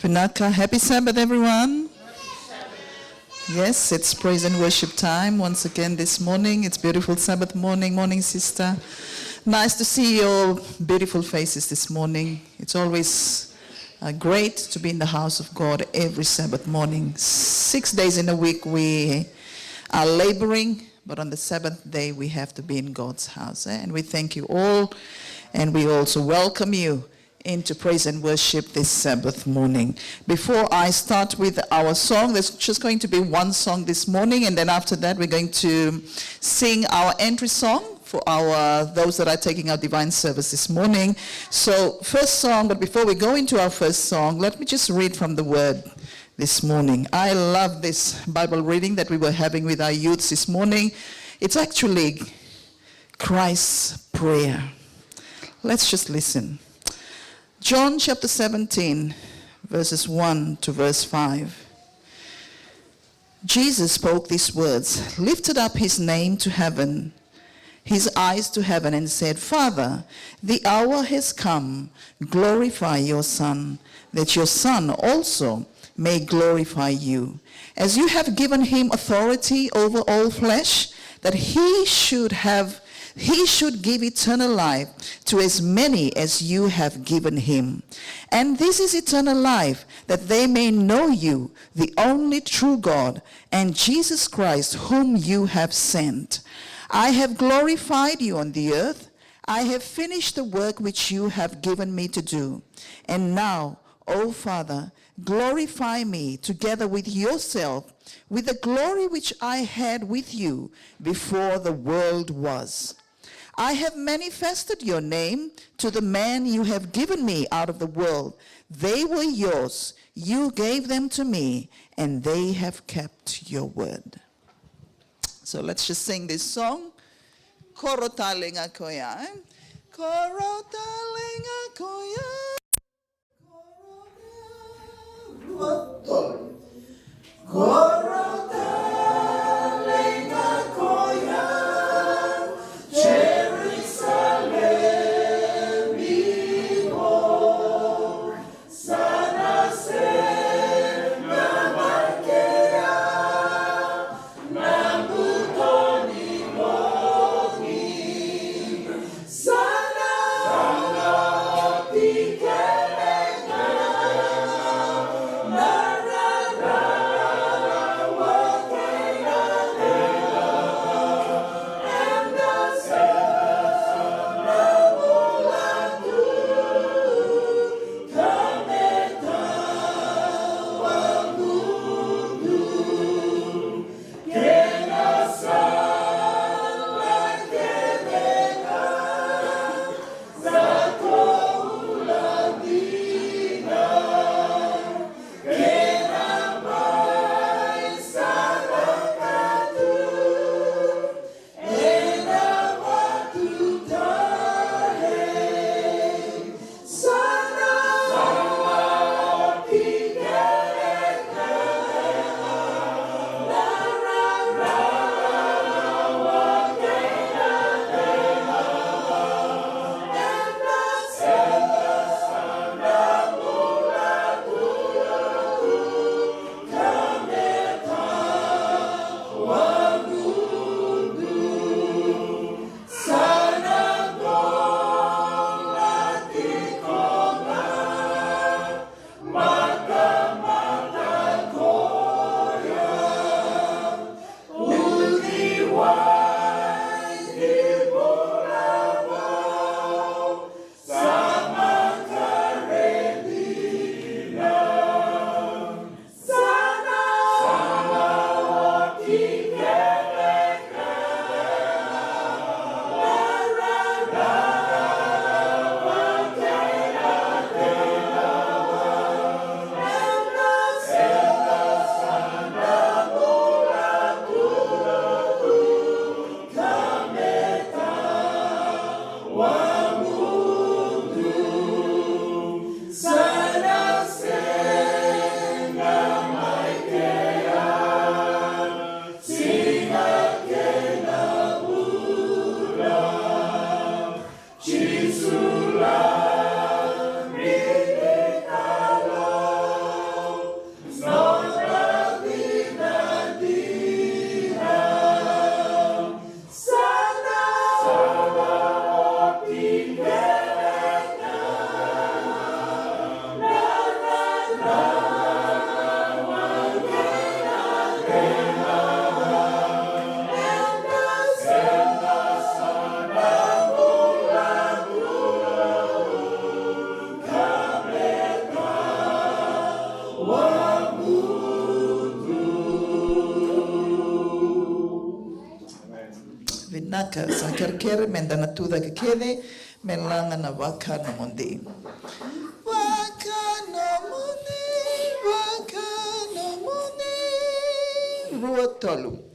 Vinaka, happy Sabbath, everyone. Yes, it's praise and worship time once again this morning. It's beautiful Sabbath morning. Morning, sister. Nice to see your beautiful faces this morning. It's always great to be in the house of God every Sabbath morning. 6 days in a week we are laboring, but on the seventh day we have to be in God's house. And we thank you all, and we also welcome you into praise and worship this Sabbath morning. Before I start with our song, there's just going to be one song this morning, and then after that we're going to sing our entry song for those that are taking our divine service this morning. So first song, but before we go into our first song, let me just read from the word this morning. I love this Bible reading that we were having with our youths this morning. It's actually Christ's prayer. Let's just listen. John chapter 17, verses 1 to verse 5. Jesus spoke these words, lifted up his name to heaven, his eyes to heaven, and said, Father, the hour has come. Glorify your Son, that your Son also may glorify you, as you have given him authority over all flesh, that he should give eternal life to as many as you have given him. And this is eternal life, that they may know you, the only true God, and Jesus Christ, whom you have sent. I have glorified you on the earth. I have finished the work which you have given me to do. And now, O Father, glorify me together with yourself, with the glory which I had with you before the world was. I have manifested your name to the man you have given me out of the world. They were yours. You gave them to me, and they have kept your word. So let's just sing this song. Korotalinga koya. Korotalinga koya. Korotalinga koya. Sana, manaka sa kerkere mendana tuda kekede melanga na waka no monde. Waka no monde, waka no monde. Rua tolu.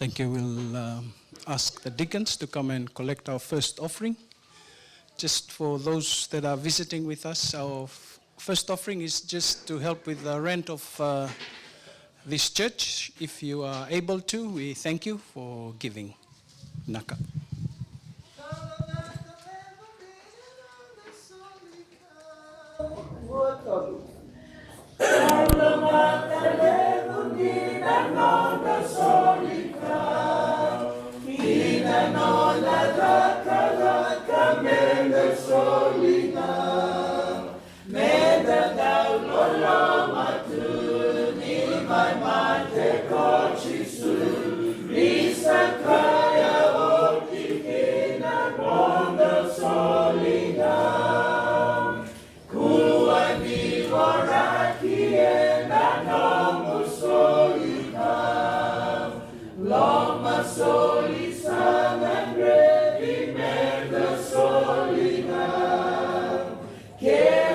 Thank you. We'll ask the deacons to come and collect our first offering. Just for those that are visiting with us, our first offering is just to help with the rent of this church. If you are able to, we thank you for giving. Naka. Yeah.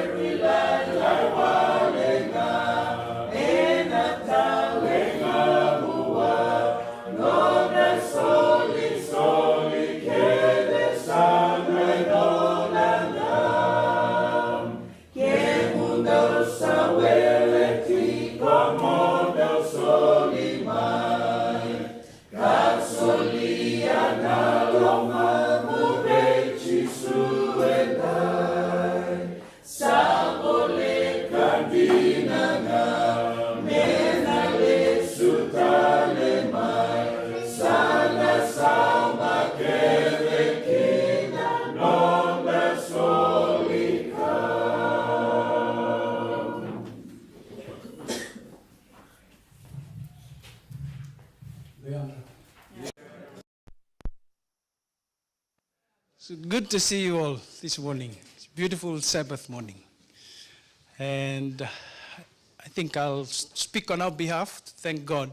So good to see you all this morning. It's a beautiful Sabbath morning. And I think I'll speak on our behalf to thank God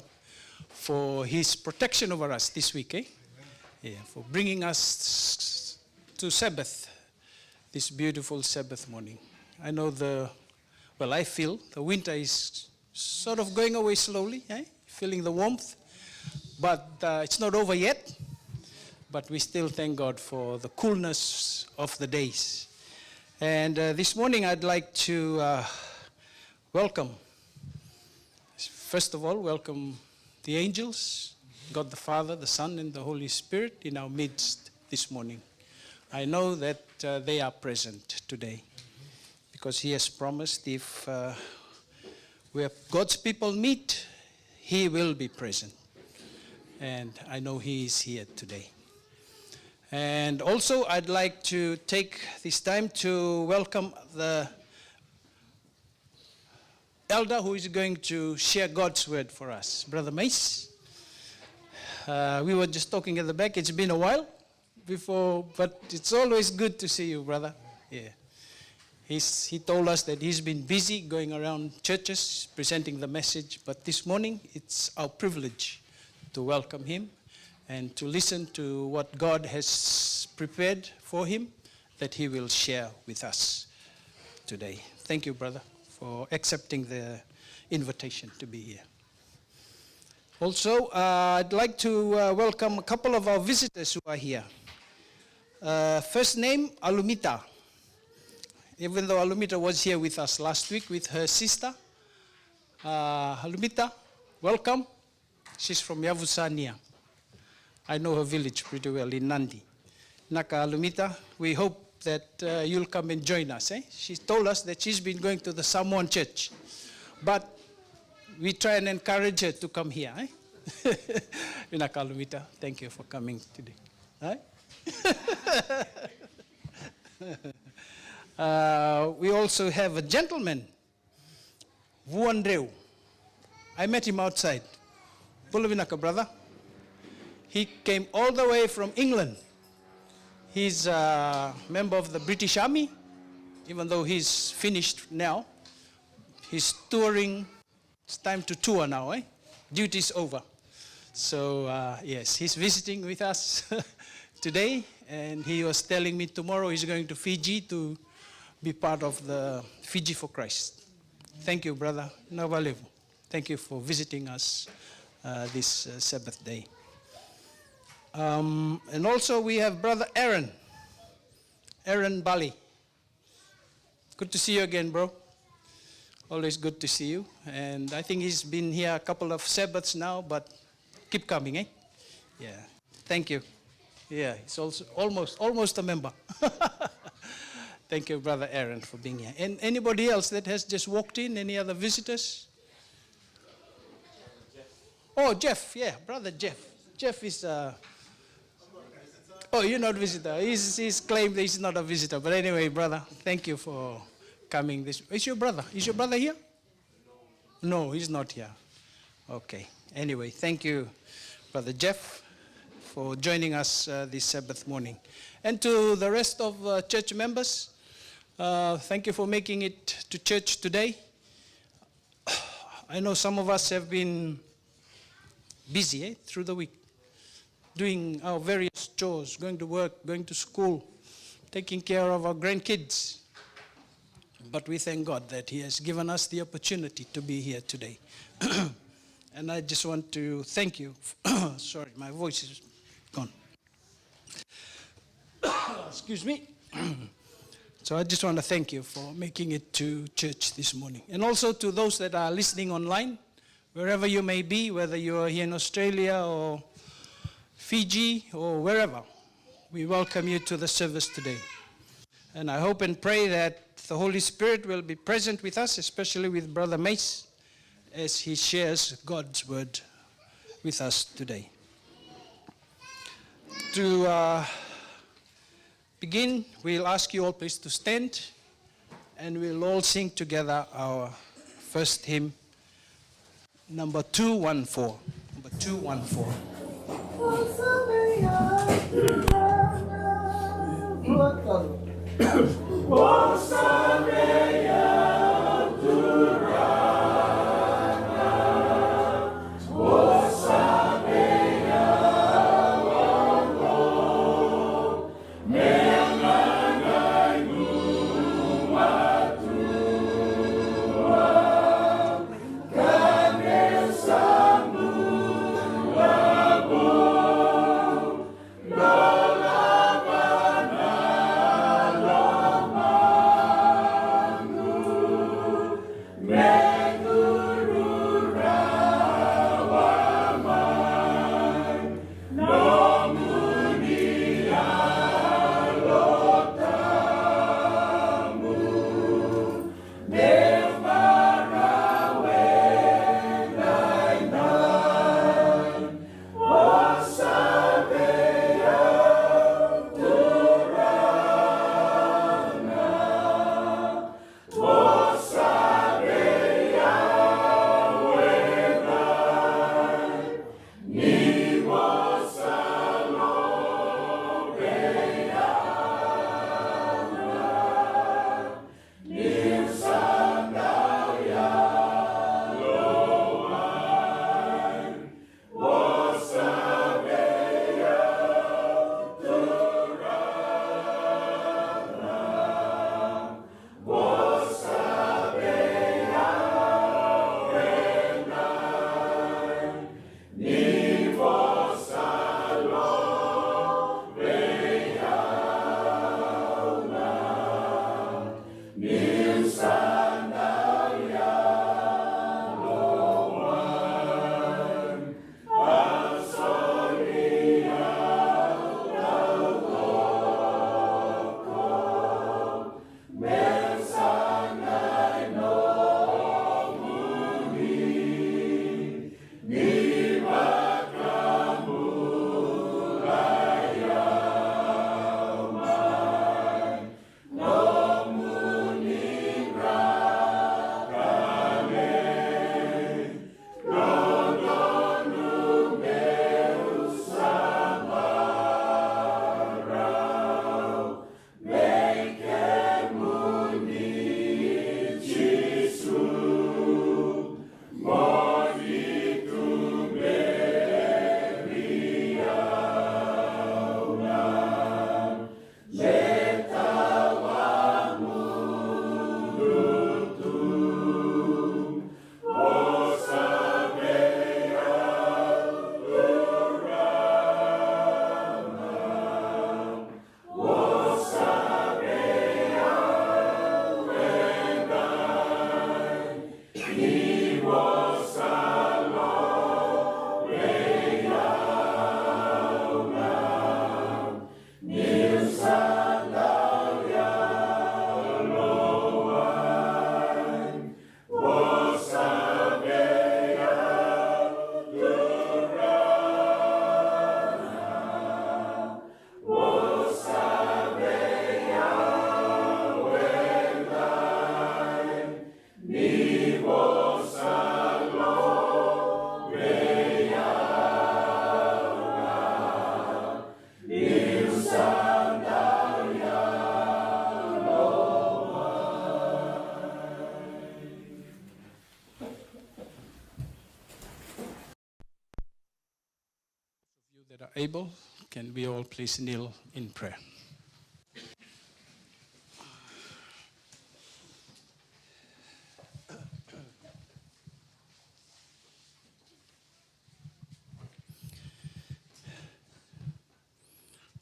for His protection over us this week, Yeah, for bringing us to Sabbath, this beautiful Sabbath morning. I know I feel the winter is sort of going away slowly, feeling the warmth, but it's not over yet. But we still thank God for the coolness of the days. And this morning I'd like to welcome the angels, God the Father, the Son, and the Holy Spirit in our midst this morning. I know that they are present today because He has promised if where God's people meet, He will be present. And I know He is here today. And also I'd like to take this time to welcome the elder who is going to share God's word for us, Brother Mace. We were just talking at the back. It's been a while before, but it's always good to see you, brother. Yeah. He told us that he's been busy going around churches presenting the message, but this morning it's our privilege to welcome him and to listen to what God has prepared for him that he will share with us today. Thank you, brother, for accepting the invitation to be here. Also, I'd like to welcome a couple of our visitors who are here. First name, Alumita. Even though Alumita was here with us last week with her sister. Alumita, welcome. She's from Yavusania. I know her village pretty well in Nandi. Naka Alumita, we hope that you'll come and join us. She told us that she's been going to the Samoan church, but we try and encourage her to come here. Naka Alumita, thank you for coming today. We also have a gentleman, Vuandreu. I met him outside. Pulavinaka, brother. He came all the way from England. He's a member of the British Army, even though he's finished now. He's touring. It's time to tour now, Duty's over. So, yes, he's visiting with us today, and he was telling me tomorrow he's going to Fiji to be part of the Fiji for Christ. Thank you, brother. Navalevu. Thank you for visiting us this Sabbath day. And also we have Brother Aaron Bali. Good to see you again, bro. Always good to see you. And I think he's been here a couple of Sabbaths now, but keep coming, Yeah. Thank you. Yeah, he's also almost a member. Thank you, Brother Aaron, for being here. And anybody else that has just walked in? Any other visitors? Oh, Jeff. Yeah, Brother Jeff. Jeff is... Oh, you're not a visitor. He's claimed that he's not a visitor. But anyway, brother, thank you for coming. Is your brother? Is your brother here? No, he's not here. Okay. Anyway, thank you, Brother Jeff, for joining us this Sabbath morning. And to the rest of church members, thank you for making it to church today. I know some of us have been busy through the week, doing our various chores, going to work, going to school, taking care of our grandkids. But we thank God that He has given us the opportunity to be here today. And I just want to thank you. Sorry, my voice is gone. Excuse me. So I just want to thank you for making it to church this morning. And also to those that are listening online, wherever you may be, whether you are here in Australia or Fiji or wherever, we welcome you to the service today. And I hope and pray that the Holy Spirit will be present with us, especially with Brother Mace, as he shares God's word with us today. To begin, we'll ask you all please to stand, and we'll all sing together our first hymn, number 214. Number 214. 214. That are able, can we all please kneel in prayer?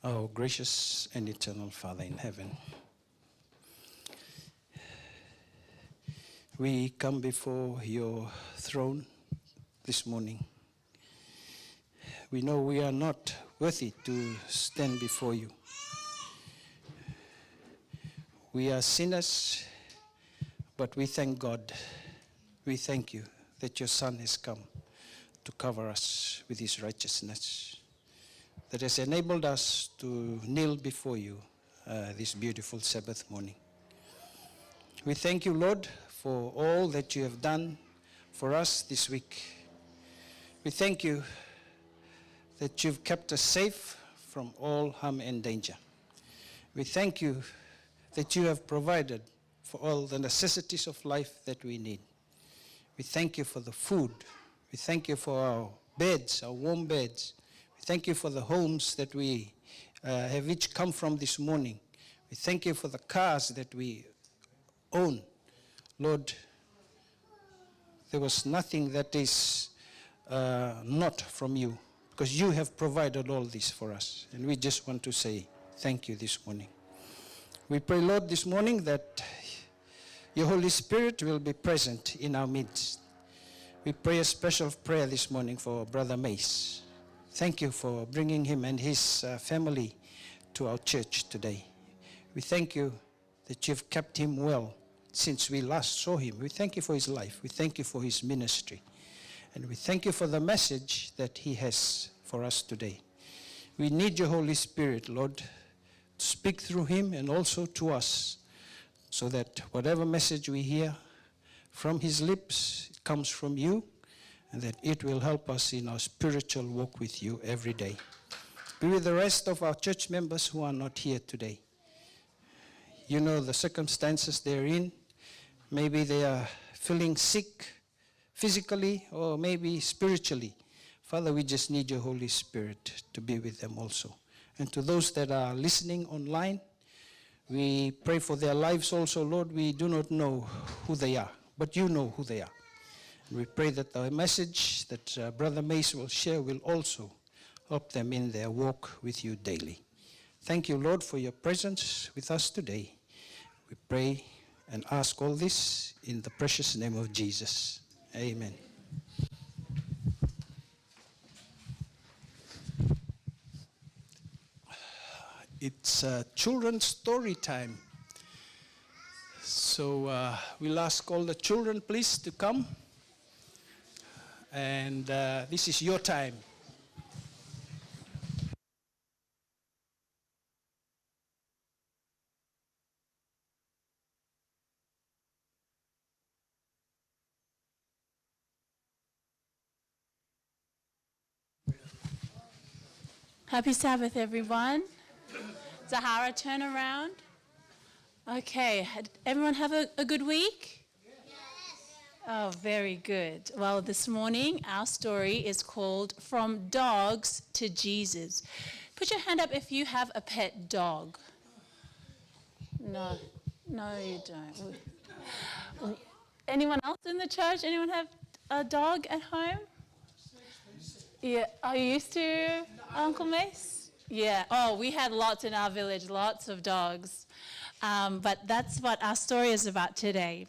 Our gracious and eternal Father in heaven, we come before your throne this morning. We know we are not worthy to stand before you. We are sinners, but we thank God. We thank you that your Son has come to cover us with his righteousness, that has enabled us to kneel before you this beautiful Sabbath morning. We thank you, Lord, for all that you have done for us this week. We thank you that you've kept us safe from all harm and danger. We thank you that you have provided for all the necessities of life that we need. We thank you for the food. We thank you for our beds, our warm beds. We thank you for the homes that we have each come from this morning. We thank you for the cars that we own. Lord, there was nothing that is not from you, because you have provided all this for us. And we just want to say thank you this morning. We pray, Lord, this morning that your Holy Spirit will be present in our midst. We pray a special prayer this morning for Brother Mace. Thank you for bringing him and his family to our church today. We thank you that you've kept him well since we last saw him. We thank you for his life. We thank you for his ministry. And we thank you for the message that he has for us today. We need your Holy Spirit, Lord, to speak through him and also to us, so that whatever message we hear from his lips, it comes from you, and that it will help us in our spiritual walk with you every day. Be with the rest of our church members who are not here today. You know the circumstances they're in. Maybe they are feeling sick physically or maybe spiritually. Father, we just need your Holy Spirit to be with them also. And to those that are listening online, we pray for their lives also, Lord. We do not know who they are, but you know who they are. And we pray that the message that Brother Mace will share will also help them in their walk with you daily. Thank you, Lord, for your presence with us today. We pray and ask all this in the precious name of Jesus. Amen. It's children's story time. So we'll ask all the children, please, to come. And this is your time. Happy Sabbath, everyone. Zahara, turn around. Okay, had everyone have a good week? Yes. Oh, very good. Well, this morning our story is called From Dogs to Jesus. Put your hand up if you have a pet dog. No, you don't. Anyone else in the church? Anyone have a dog at home? Yeah, are you used to Uncle Mace? Yeah, oh, we had lots in our village, lots of dogs. But that's what our story is about today.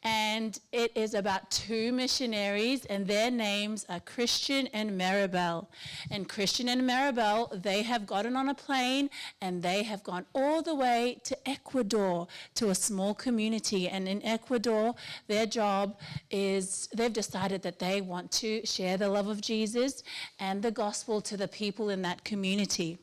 And it is about two missionaries, and their names are Christian and Maribel. And Christian and Maribel, they have gotten on a plane and they have gone all the way to Ecuador, to a small community. And in Ecuador, their job is, they've decided that they want to share the love of Jesus and the gospel to the people in that community.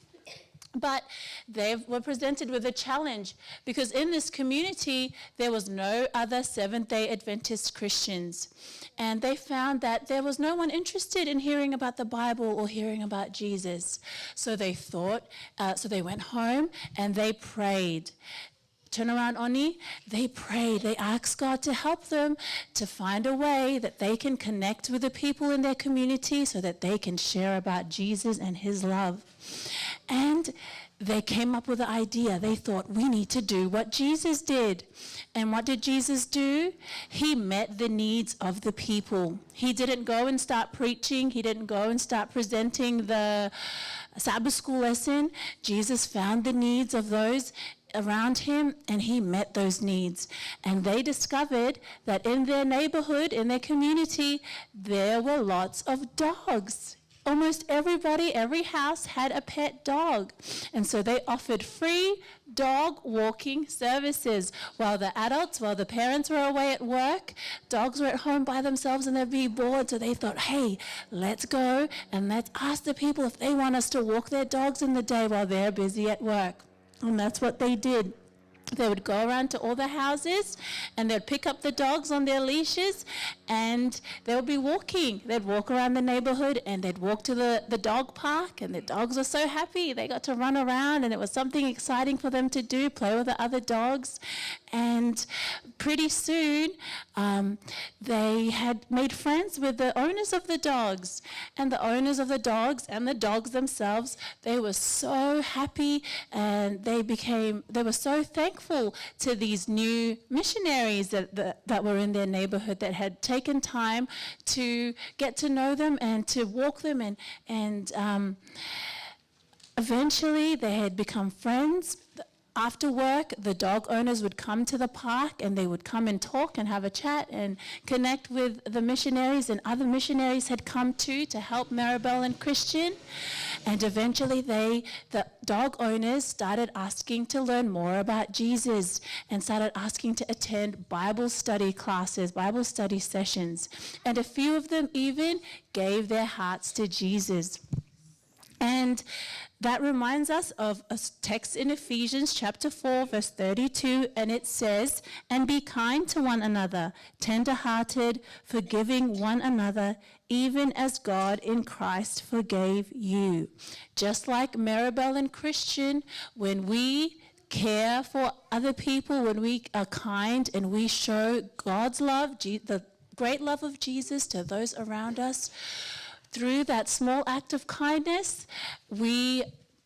But they were presented with a challenge, because in this community there was no other Seventh-day Adventist Christians. And they found that there was no one interested in hearing about the Bible or hearing about Jesus. So they thought, so they went home and they prayed. Turn around, Oni. They prayed. They asked God to help them to find a way that they can connect with the people in their community so that they can share about Jesus and his love. And they came up with an idea. They thought, we need to do what Jesus did. And what did Jesus do? He met the needs of the people. He didn't go and start preaching. He didn't go and start presenting the Sabbath school lesson. Jesus found the needs of those around him, and he met those needs. And they discovered that in their neighborhood, in their community, there were lots of dogs. Almost everybody, every house had a pet dog. And so they offered free dog walking services. While the parents were away at work, dogs were at home by themselves and they'd be bored. So they thought, hey, let's go and let's ask the people if they want us to walk their dogs in the day while they're busy at work. And that's what they did. They would go around to all the houses and they'd pick up the dogs on their leashes and they would be walking. They'd walk around the neighborhood and they'd walk to the dog park, and the dogs were so happy. They got to run around and it was something exciting for them to do, play with the other dogs. And pretty soon they had made friends with the owners of the dogs. And the owners of the dogs and the dogs themselves, they were so happy and they were so thankful to these new missionaries that were in their neighborhood, that had taken time to get to know them and to walk them, and eventually they had become friends. After work, the dog owners would come to the park and they would come and talk and have a chat and connect with the missionaries, and other missionaries had come too to help Maribel and Christian. And eventually the dog owners started asking to learn more about Jesus and started asking to attend Bible study classes, Bible study sessions. And a few of them even gave their hearts to Jesus. And that reminds us of a text in Ephesians chapter 4, verse 32, and it says, "And be kind to one another, tender-hearted, forgiving one another, even as God in Christ forgave you." Just like Maribel and Christian, when we care for other people, when we are kind and we show God's love, the great love of Jesus to those around us, through that small act of kindness, we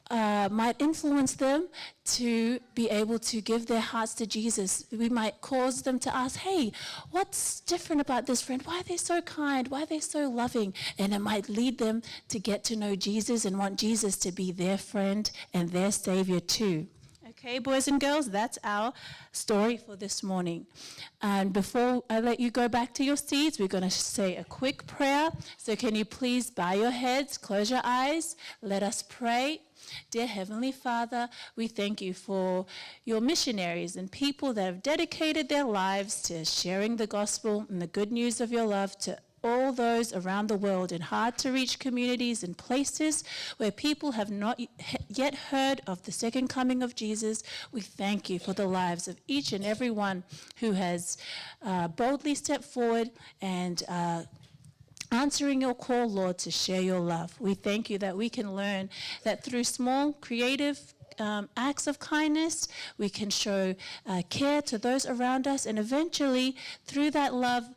might influence them to be able to give their hearts to Jesus. We might cause them to ask, "Hey, what's different about this friend? Why are they so kind? Why are they so loving?" And it might lead them to get to know Jesus and want Jesus to be their friend and their Savior too. Okay, boys and girls, that's our story for this morning. And before I let you go back to your seats, we're going to say a quick prayer. So can you please bow your heads, close your eyes, let us pray. Dear Heavenly Father, we thank you for your missionaries and people that have dedicated their lives to sharing the gospel and the good news of your love to all those around the world in hard-to-reach communities and places where people have not yet heard of the second coming of Jesus. We thank you for the lives of each and every one who has boldly stepped forward and answering your call, Lord, to share your love. We thank you that we can learn that through small, creative acts of kindness, we can show care to those around us, and eventually, through that love,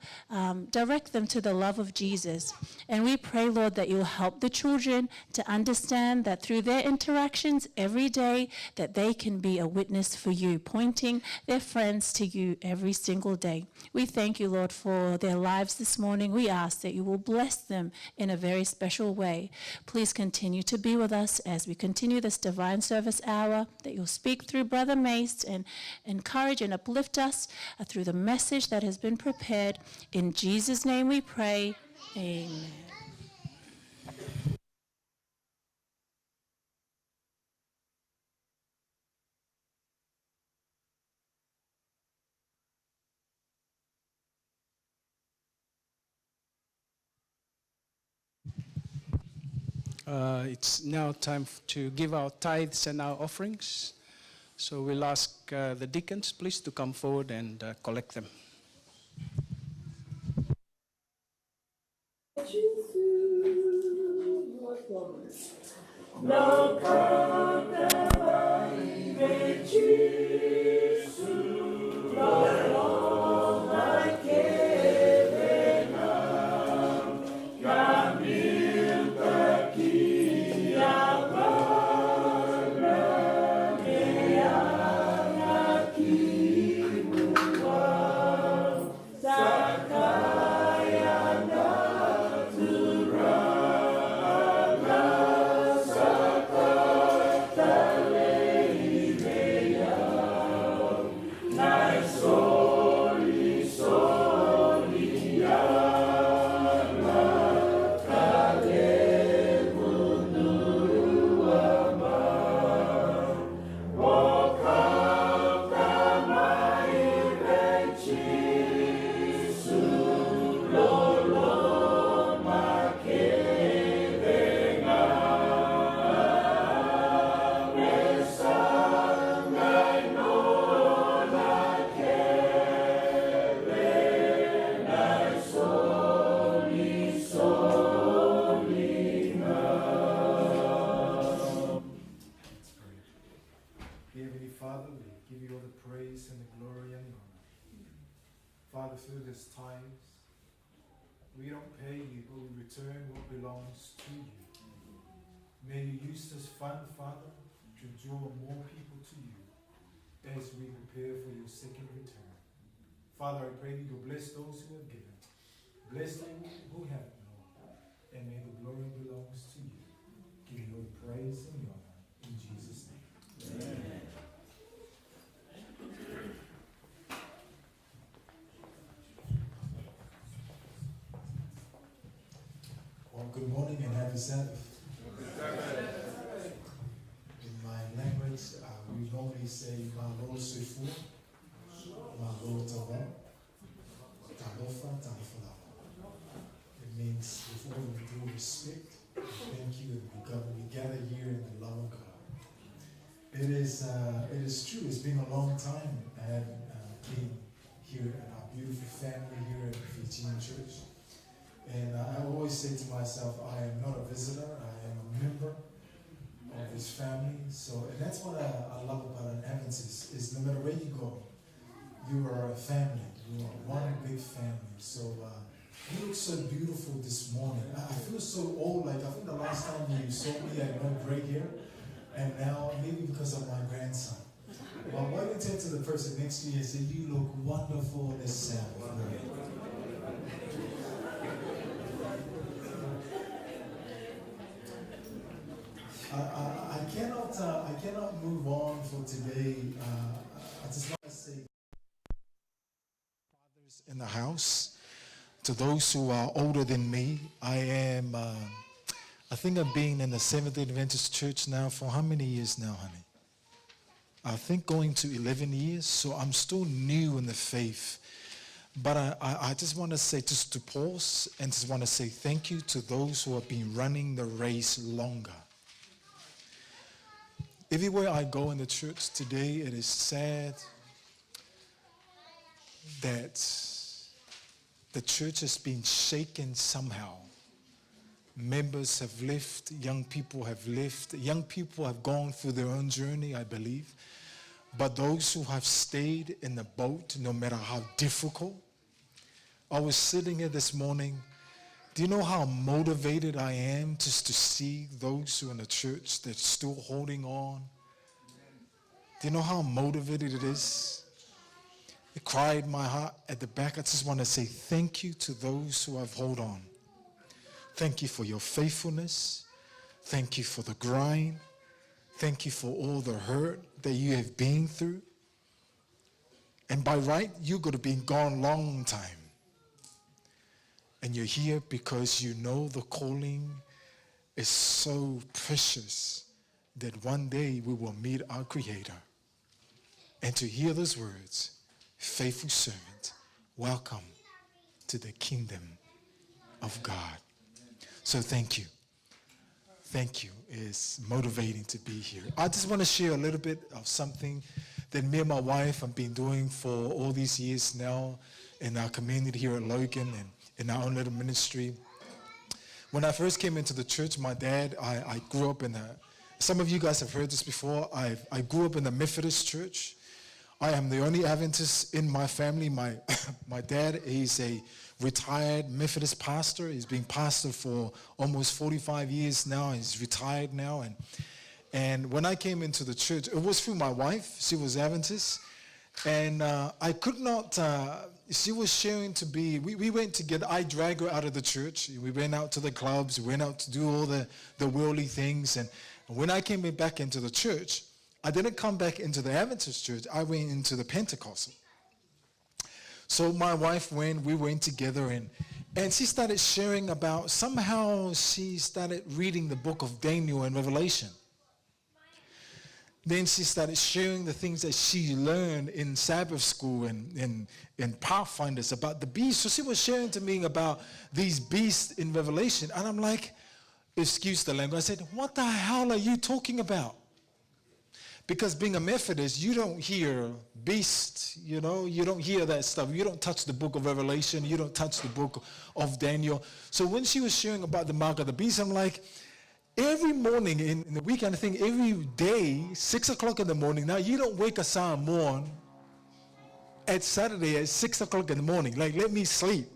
direct them to the love of Jesus. And we pray, Lord, that you'll help the children to understand that through their interactions every day, that they can be a witness for you, pointing their friends to you every single day. We thank you, Lord, for their lives this morning. We ask that you will bless them in a very special way. Please continue to be with us as we continue this divine service hour, that you'll speak through Brother Mace and encourage and uplift us through the message that has been prepared. In Jesus' name we pray. Amen. It's now time to give our tithes and our offerings. So we'll ask the deacons, please, to come forward and collect them. the praise and the glory and the honor. Father, through these times, we don't pay you, but we return what belongs to you. May you use this fund, Father, to draw more people to you as we prepare for your second return. Father, I pray that you'll bless those who have given. Bless those who haven't, Lord. And may the glory belongs to you. Give you all the praise and the honor. In Jesus' name. Amen. Well, good morning and happy Sabbath. In my language, we normally say Malo Sefu, Malo Tawa, Talofa, Talafala. It means with all due respect, thank you, and we gather here in the love of God. It is true, it's been a long time I haven't been here in our beautiful family here at the Fijian Church. And I always say to myself, I am not a visitor, I am a member of this family. So, and that's what I love about an Adventist, is no matter where you go, you are a family. You are one big family. So you look so beautiful this morning. I feel so old, like I think the last time you saw me I had no gray hair. And now, maybe because of my grandson. Well, why don't you tell to the person next to you and say, you look wonderful this Sabbath morning. I cannot move on for today. I just want to say, fathers in the house, to those who are older than me, I think I've been in the Seventh-day Adventist Church now for how many years now, honey? I think going to 11 years, so I'm still new in the faith. But I just want to say, just to pause, and just want to say thank you to those who have been running the race longer. Everywhere I go in the church today, it is sad that the church has been shaken somehow. Members have left, young people have left, young people have gone through their own journey, I believe. But those who have stayed in the boat, no matter how difficult, I was sitting here this morning. Do you know how motivated I am just to see those who are in the church that's still holding on? Do you know how motivated it is? It cried my heart at the back. I just want to say thank you to those who have held on. Thank you for your faithfulness. Thank you for the grind. Thank you for all the hurt that you have been through. And by right, you could have been gone long time. And you're here because you know the calling is so precious that one day we will meet our Creator. And to hear those words, faithful servant, welcome to the kingdom of God. So thank you. Thank you. It's motivating to be here. I just want to share a little bit of something that me and my wife have been doing for all these years now in our community here at Logan and in our own little ministry. When I first came into the church, my dad, I grew up in some of you guys have heard this before, I grew up in the Methodist church. I am the only Adventist in my family. My dad, he's a retired Methodist pastor. He's been pastor for almost 45 years now. He's retired now. And when I came into the church, it was through my wife. She was Adventist. And I could not, she was sharing to be, we went together. I dragged her out of the church. We went out to the clubs. We went out to do all the worldly things. And when I came back into the church, I didn't come back into the Adventist church. I went into the Pentecostal. So my wife we went together, and she started sharing about, somehow she started reading the book of Daniel and Revelation. Then she started sharing the things that she learned in Sabbath school and Pathfinders about the beasts. So she was sharing to me about these beasts in Revelation. And I'm like, excuse the language, I said, what the hell are you talking about? Because being a Methodist, you don't hear beast, you don't hear that stuff. You don't touch the book of Revelation. You don't touch the book of Daniel. So when she was sharing about the mark of the beast, I'm like, every every morning in the weekend, I think every day, 6 o'clock in the morning. Now, you don't wake us up morning at Saturday at 6 o'clock in the morning. Like, let me sleep.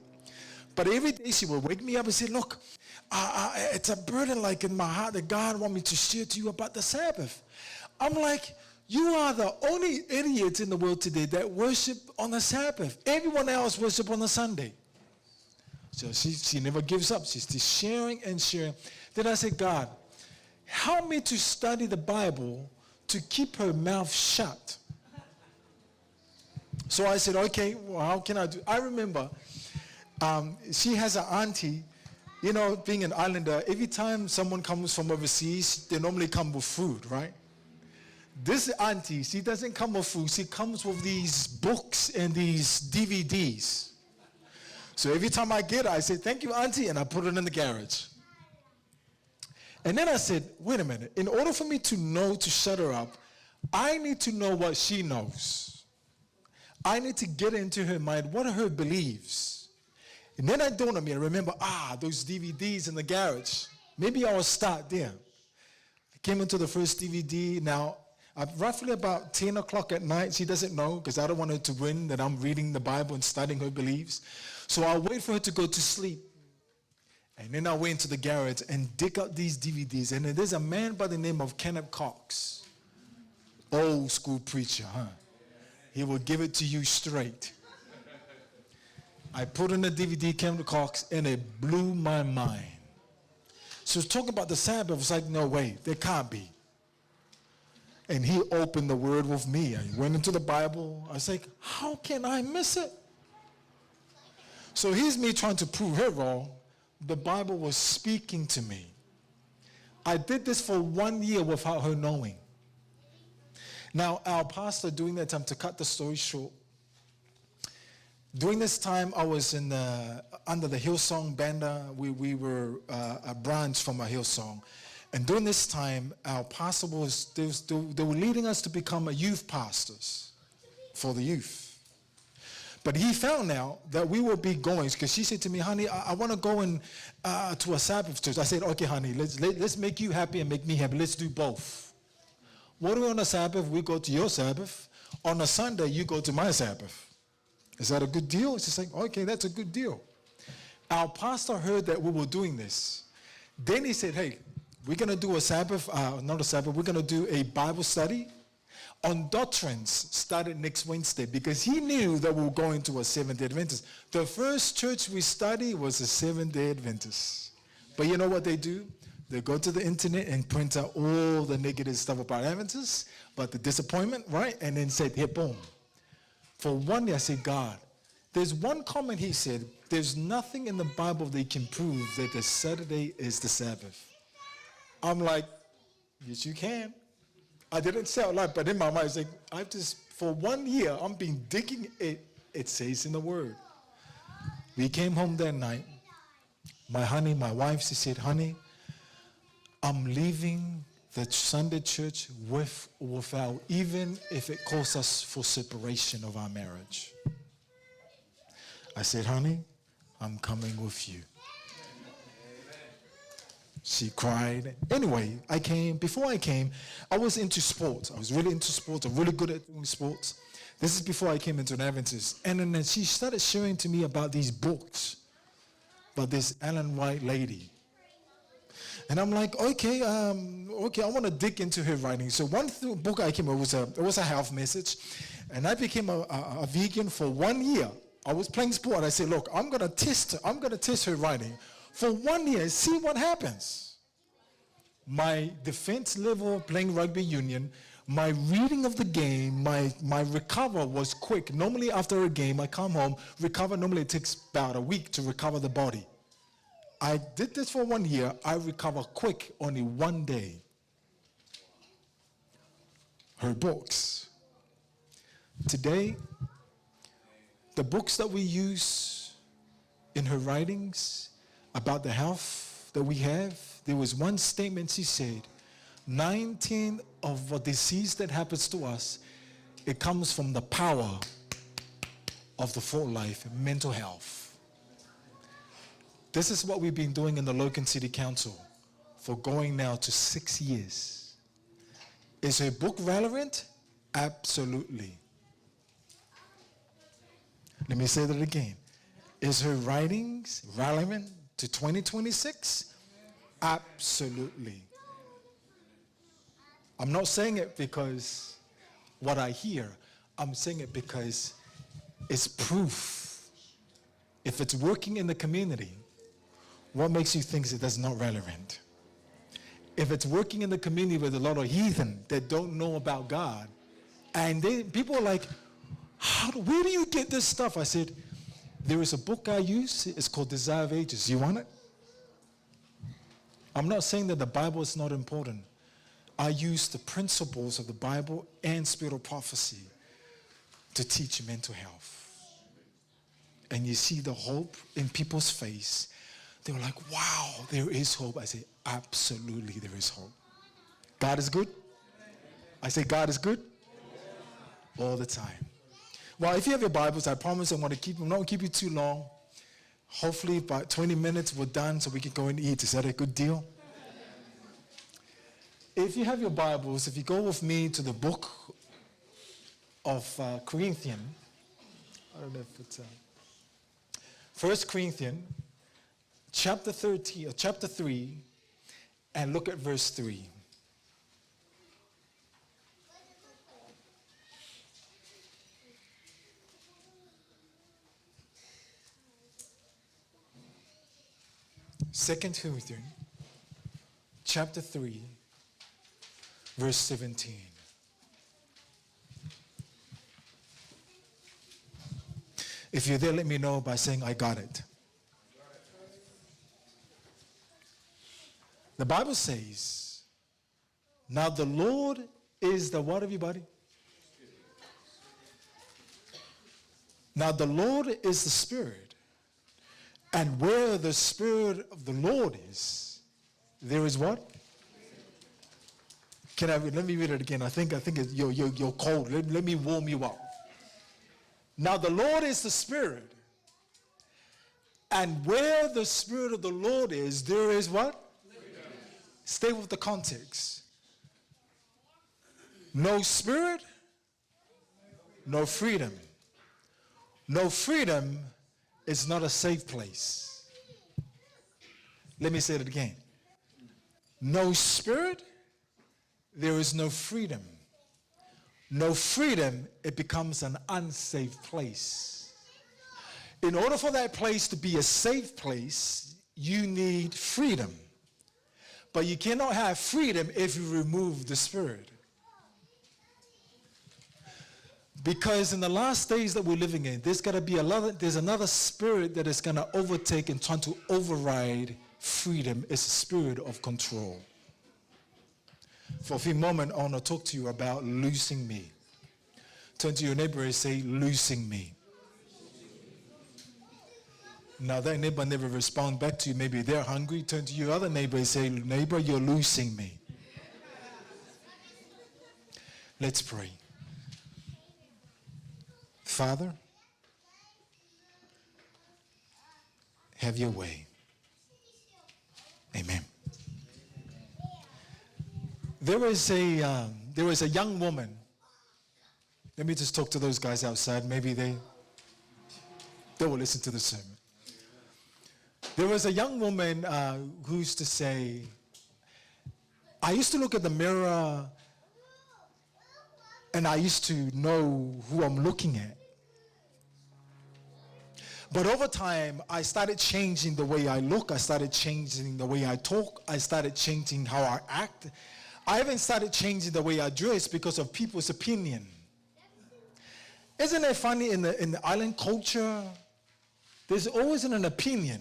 But every day she would wake me up and say, look, it's a burden like in my heart that God wants me to share to you about the Sabbath. I'm like, you are the only idiots in the world today that worship on the Sabbath. Everyone else worship on the Sunday. So she never gives up. She's just sharing and sharing. Then I said, God, help me to study the Bible to keep her mouth shut. So I said, okay, well, how can I do? I remember she has an auntie, you know, being an islander, every time someone comes from overseas, they normally come with food, right? This auntie, she doesn't come with food. She comes with these books and these DVDs. So every time I get it, I say, thank you, auntie, and I put it in the garage. And then I said, wait a minute. In order for me to know to shut her up, I need to know what she knows. I need to get into her mind. What are her beliefs? And then I dawned on me, I remember, those DVDs in the garage. Maybe I'll start there. I came into the first DVD. Now, roughly about 10 o'clock at night, she doesn't know, because I don't want her to win that I'm reading the Bible and studying her beliefs. So I'll wait for her to go to sleep. And then I went into the garage and dig out these DVDs. And there's a man by the name of Kenneth Cox. Old school preacher, huh? He will give it to you straight. I put in the DVD, Kenneth Cox, and it blew my mind. So talking about the Sabbath, I was like, no way, there can't be. And he opened the word with me. I went into the Bible. I was like, how can I miss it? So here's me trying to prove her wrong. The Bible was speaking to me. I did this for 1 year without her knowing. Now, our pastor, during that time, to cut the story short, during this time, I was under the Hillsong banner. We were a branch from a Hillsong. And during this time, our pastor they were leading us to become a youth pastors for the youth. But he found out that we will be going, because she said to me, honey, I want to go to a Sabbath church. I said, okay, honey, let's make you happy and make me happy. Let's do both. What do we on a Sabbath? We go to your Sabbath. On a Sunday, you go to my Sabbath. Is that a good deal? She's like, okay, that's a good deal. Our pastor heard that we were doing this. Then he said, hey, we're going to do a Sabbath, not a Sabbath, we're going to do a Bible study on doctrines started next Wednesday, because he knew that we were going to a Seventh-day Adventist. The first church we studied was a Seventh-day Adventist. But you know what they do? They go to the internet and print out all the negative stuff about Adventists, but the disappointment, right? And then said, here, boom. For 1 year, I said, God, there's one comment he said, there's nothing in the Bible that can prove that the Saturday is the Sabbath. I'm like, yes, you can. I didn't say out loud, but in my mind, I was like, for 1 year, I've been digging it. It says in the Word. We came home that night. My wife, she said, honey, I'm leaving the Sunday church with or without, even if it costs us for separation of our marriage. I said, honey, I'm coming with you. She cried. Anyway, I came. Before I came, I was into sports. I was really into sports. I'm really good at doing sports. This is before I came into an Adventist. And then she started sharing to me about these books, about this Ellen White lady. And I'm like, okay, I want to dig into her writing. So one book I came with was a health message, and I became a vegan for 1 year. I was playing sport. I said, look, I'm going to test her writing for 1 year, see what happens. My defense level playing rugby union, my reading of the game, my recover was quick. Normally after a game, I come home, recover. Normally it takes about a week to recover the body. I did this for 1 year. I recover quick, only 1 day. Her books. Today, the books that we use in her writings about the health that we have, there was one statement she said, 19 of a disease that happens to us, it comes from the power of the full life, mental health. This is what we've been doing in the Logan City Council for going now to 6 years. Is her book relevant? Absolutely. Let me say that again. Is her writings relevant to 2026? Absolutely. I'm not saying it because what I hear. I'm saying it because it's proof. If it's working in the community, what makes you think that that's not relevant? If it's working in the community with a lot of heathen that don't know about God, and people are like, where do you get this stuff? I said, there is a book I use. It's called Desire of Ages. You want it? I'm not saying that the Bible is not important. I use the principles of the Bible and spiritual prophecy to teach mental health. And you see the hope in people's face. They were like, wow, there is hope. I say, absolutely, there is hope. God is good. I say, God is good all the time. Well, if you have your Bibles, I promise I'm not going to keep you too long. Hopefully, about 20 minutes we're done so we can go and eat. Is that a good deal? If you have your Bibles, if you go with me to the book of Corinthians, I don't know if it's 1 Corinthians, chapter 3, and look at verse 3. Second Corinthians, chapter 3, verse 17. If you're there, let me know by saying, I got it. The Bible says, now the Lord is the what, everybody? Now the Lord is the Spirit. And where the Spirit of the Lord is, there is what? Let me read it again. I think you're cold. Let me warm you up. Now the Lord is the Spirit. And where the Spirit of the Lord is, there is what? Freedom. Stay with the context. No Spirit, no freedom. No freedom is not a safe place. Let me say it again. No Spirit, there is no freedom. No freedom, it becomes an unsafe place. In order for that place to be a safe place, you need freedom. But you cannot have freedom if you remove the Spirit. Because in the last days that we're living in, there's another spirit that is going to overtake and try to override freedom. It's a spirit of control. For a few moments, I want to talk to you about losing me. Turn to your neighbor and say, losing me. Now that neighbor never responds back to you. Maybe they're hungry. Turn to your other neighbor and say, neighbor, you're losing me. Let's pray. Father, have your way. Amen. There was a young woman. Let me just talk to those guys outside. Maybe they will listen to the sermon. There was a young woman who used to say, I used to look at the mirror and I used to know who I'm looking at. But over time, I started changing the way I look. I started changing the way I talk. I started changing how I act. I even started changing the way I dress because of people's opinion. Isn't it funny in the island culture, there's always an opinion.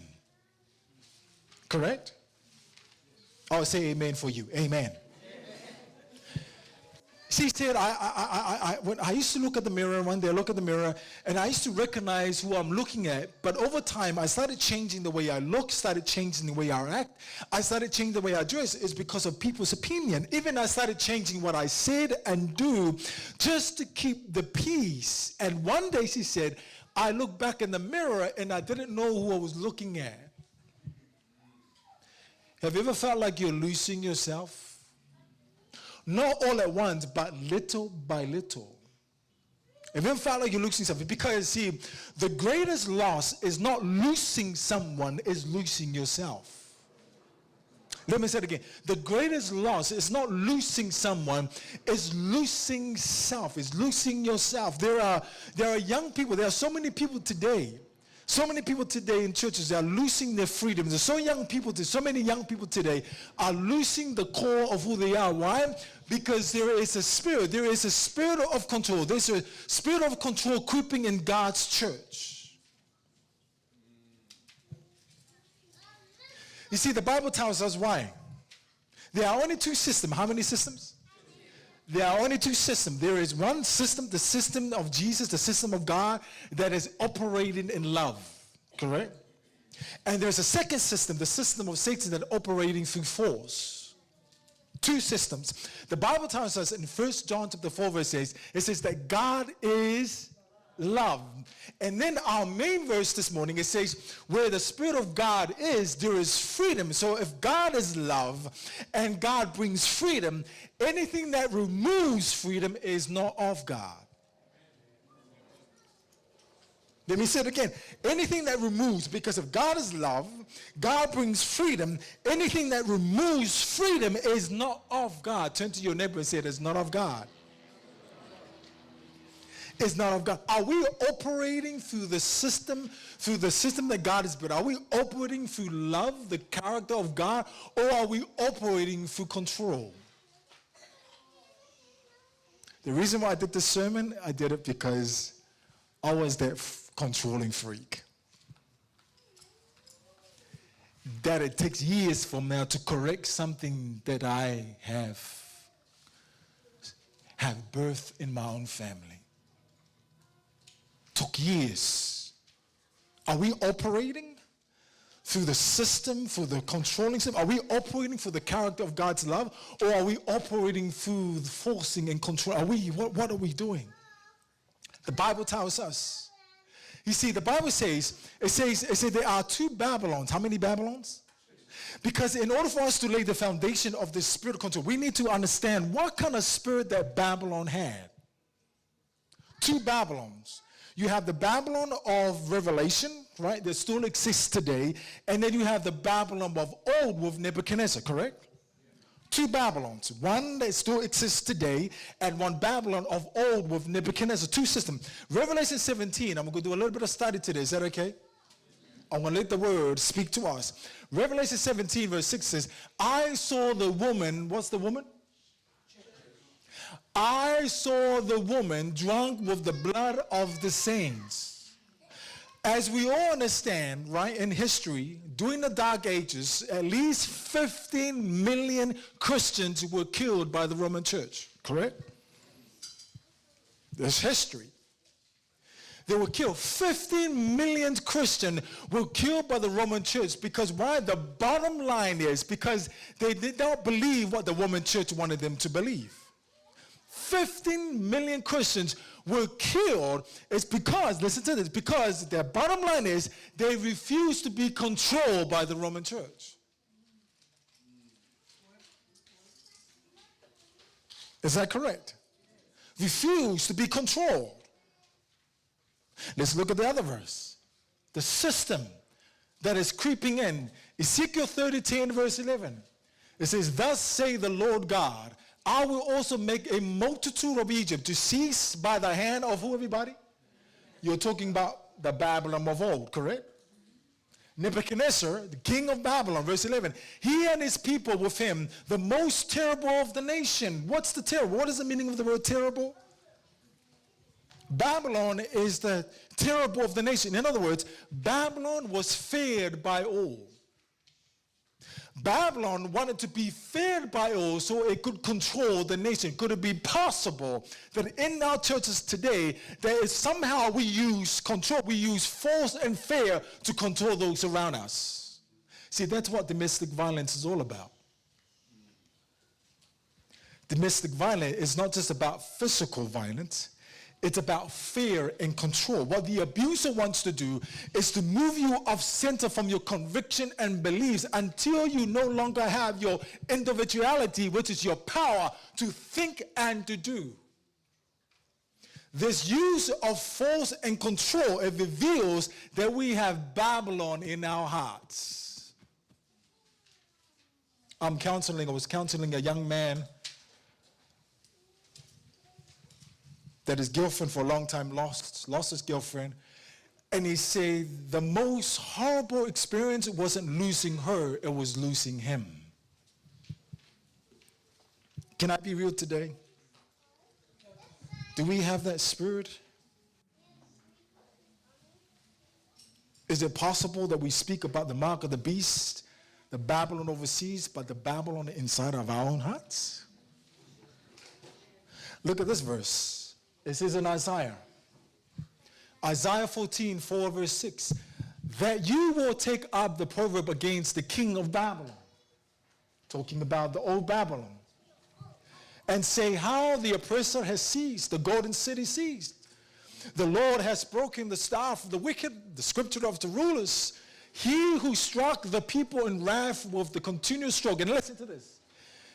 Correct? I'll say amen for you. Amen. She said, when I used to look at the mirror, one day I look at the mirror, and I used to recognize who I'm looking at. But over time, I started changing the way I look, started changing the way I act. I started changing the way I dress. It's because of people's opinion. Even I started changing what I said and do just to keep the peace. And one day she said, I looked back in the mirror and I didn't know who I was looking at. Have you ever felt like you're losing yourself? Not all at once, but little by little. Have you ever felt like you're losing something? Because, see, the greatest loss is not losing someone, is losing yourself. Let me say it again. The greatest loss is not losing someone, it's losing self, it's losing yourself. There are young people, there are so many people today in churches, they are losing their freedom. There's so many young people today are losing the core of who they are. Why? Because there is a spirit of control. There's a spirit of control creeping in God's church. You see, the Bible tells us why. There are only two systems. How many systems? There are only two systems. There is one system, the system of Jesus, the system of God, that is operating in love. Correct? And there's a second system, the system of Satan, that operating through force. Two systems. The Bible tells us in 1 John chapter 4 verse 6, it says that God is love. And then our main verse this morning, it says, where the Spirit of God is, there is freedom. So if God is love and God brings freedom, anything that removes freedom is not of God. Let me say it again. Anything that removes, because if God is love, God brings freedom, anything that removes freedom is not of God. Turn to your neighbor and say, it is not of God. It's not of God. Are we operating through the system that God has built? Are we operating through love, the character of God, or are we operating through control? The reason why I did this sermon, I did it because I was that controlling freak. That it takes years from now to correct something that I have birthed in my own family. Took years. Are we operating through the system, through the controlling system? Are we operating through the character of God's love, or are we operating through the forcing and control? What are we doing? The Bible tells us. You see, the Bible says there are two Babylons. How many Babylons? Because in order for us to lay the foundation of this spirit of control, we need to understand what kind of spirit that Babylon had. Two Babylons. You have the Babylon of Revelation, right, that still exists today, and then you have the Babylon of old with Nebuchadnezzar, correct? Two Babylons, one that still exists today, and one Babylon of old with Nebuchadnezzar, two systems. Revelation 17, I'm going to do a little bit of study today, is that okay? I'm going to let the word speak to us. Revelation 17 verse 6 says, I saw the woman, what's the woman? I saw the woman drunk with the blood of the saints. As we all understand, right, in history, during the Dark Ages, at least 15 million Christians were killed by the Roman Church, correct? There's history. They were killed. 15 million Christians were killed by the Roman Church because why? The bottom line is because they did not believe what the Roman Church wanted them to believe. 15 million Christians were killed. It's because, listen to this, because their bottom line is they refused to be controlled by the Roman Church. Is that correct? Refused to be controlled. Let's look at the other verse. The system that is creeping in. Ezekiel 30:10 verse 11. It says, thus say the Lord God, I will also make a multitude of Egypt to cease by the hand of who, everybody? You're talking about the Babylon of old, correct? Nebuchadnezzar, the king of Babylon, verse 11. He and his people with him, the most terrible of the nation. What's the terrible? What is the meaning of the word terrible? Babylon is the terrible of the nation. In other words, Babylon was feared by all. Babylon wanted to be feared by all so it could control the nation. Could it be possible that in our churches today, that somehow we use control, we use force and fear to control those around us? See, that's what domestic violence is all about. Domestic violence is not just about physical violence. It's about fear and control. What the abuser wants to do is to move you off center from your conviction and beliefs until you no longer have your individuality, which is your power to think and to do. This use of force and control, it reveals that we have Babylon in our hearts. I was counseling a young man that his girlfriend for a long time lost his girlfriend. And he said the most horrible experience wasn't losing her, it was losing him. Can I be real today? Do we have that spirit? Is it possible that we speak about the mark of the beast, the Babylon overseas, but the Babylon inside of our own hearts? Look at this verse. It says in Isaiah 14, 4 verse 6, that you will take up the proverb against the king of Babylon, talking about the old Babylon, and say how the oppressor has seized, the golden city seized. The Lord has broken the staff of the wicked, the scripture of the rulers. He who struck the people in wrath with the continuous stroke. And listen to this.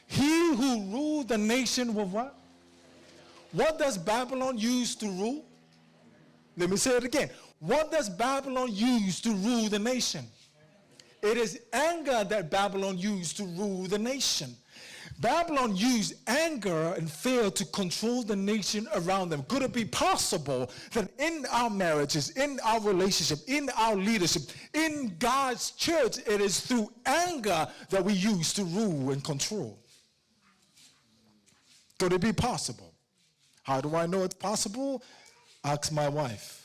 He who ruled the nation with what? What does Babylon use to rule? Let me say it again. What does Babylon use to rule the nation? It is anger that Babylon used to rule the nation. Babylon used anger and fear to control the nation around them. Could it be possible that in our marriages, in our relationship, in our leadership, in God's church, it is through anger that we use to rule and control? Could it be possible? How do I know it's possible? Ask my wife.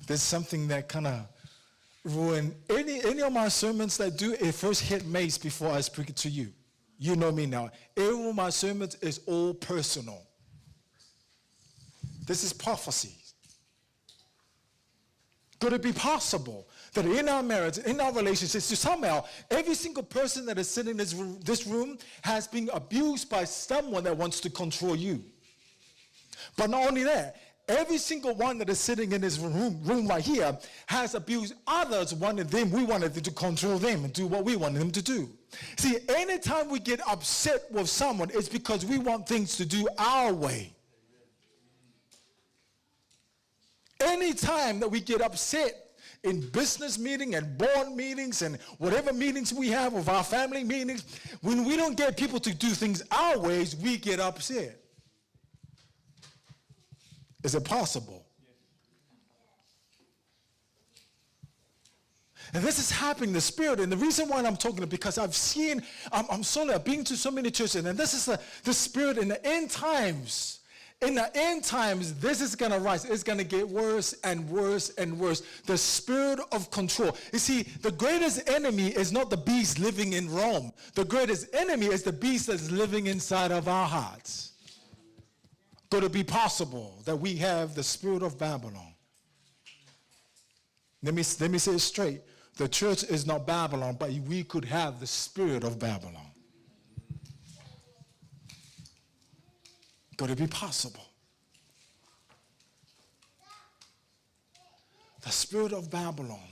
There's something that kind of ruined any of my sermons that do it first hit Mace before I speak it to you. You know me now. Every one of my sermons is all personal. This is prophecy. Could it be possible that in our marriage, in our relationships, somehow every single person that is sitting in this room has been abused by someone that wants to control you? But not only that, every single one that is sitting in this room right here has abused others, we wanted to control them and do what we wanted them to do. See, anytime we get upset with someone, it's because we want things to do our way. Anytime that we get upset in business meetings and board meetings and whatever meetings we have with our family meetings, when we don't get people to do things our ways, we get upset. Is it possible? And this is happening in the spirit. And the reason why I'm talking is because I've been to so many churches, and this is the spirit in the end times. In the end times, this is going to rise. It's going to get worse and worse and worse. The spirit of control. You see, the greatest enemy is not the beast living in Rome. The greatest enemy is the beast that's living inside of our hearts. Could it be possible that we have the spirit of Babylon? Let me say it straight. The church is not Babylon, but we could have the spirit of Babylon. Could it be possible? The spirit of Babylon,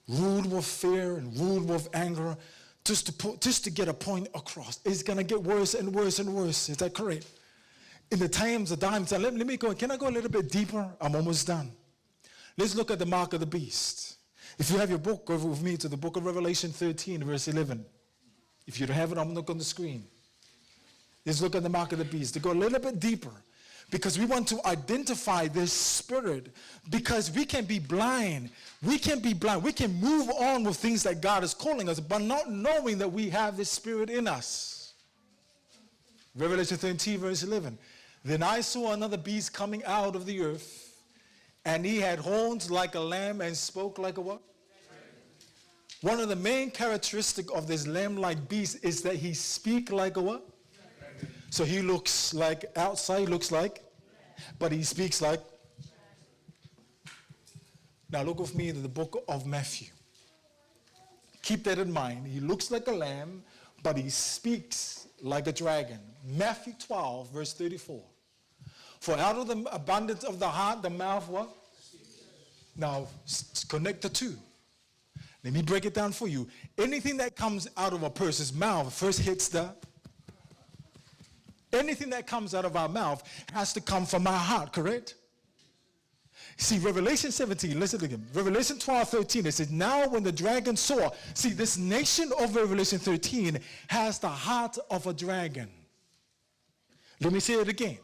ruled with fear and ruled with anger, just to get a point across, is going to get worse and worse and worse. Is that correct? In the times, let me go. Can I go a little bit deeper? I'm almost done. Let's look at the mark of the beast. If you have your book, go with me to the book of Revelation 13, verse 11. If you don't have it, I'm going to look on the screen. Let's look at the mark of the beast. To go a little bit deeper, because we want to identify this spirit, because we can be blind. We can move on with things that God is calling us, but not knowing that we have this spirit in us. Revelation 13, verse 11. Then I saw another beast coming out of the earth, and he had horns like a lamb and spoke like a what? One of the main characteristics of this lamb-like beast is that he speaks like a what? So he looks like, outside looks like, but he speaks like. Now look with me into the book of Matthew. Keep that in mind. He looks like a lamb, but he speaks like a dragon. Matthew 12, verse 34. For out of the abundance of the heart, the mouth what? Now, connect the two. Let me break it down for you. Anything that comes out of a person's mouth first hits the... Anything that comes out of our mouth has to come from our heart, correct? See, Revelation 17, listen again. Revelation 12, 13, it says, now when the dragon saw, see, this nation of Revelation 13 has the heart of a dragon. Let me say it again.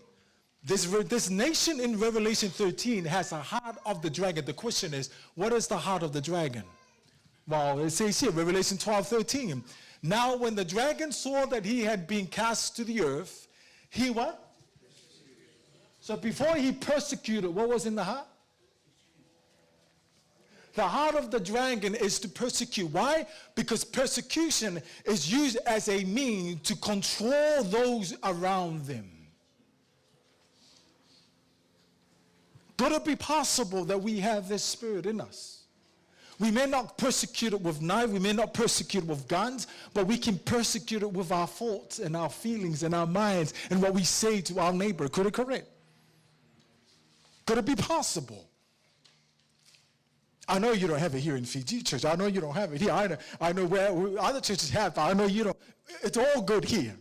This nation in Revelation 13 has a heart of the dragon. The question is, what is the heart of the dragon? Well, it says here, Revelation 12, 13. Now when the dragon saw that he had been cast to the earth, he what? So before he persecuted, what was in the heart? The heart of the dragon is to persecute. Why? Because persecution is used as a means to control those around them. Could it be possible that we have this spirit in us? We may not persecute it with knives, we may not persecute it with guns, but we can persecute it with our thoughts and our feelings and our minds and what we say to our neighbor. Could it correct? Could it be possible? I know you don't have it here in Fiji Church. I know you don't have it here. I know where other churches have, but I know you don't. It's all good here.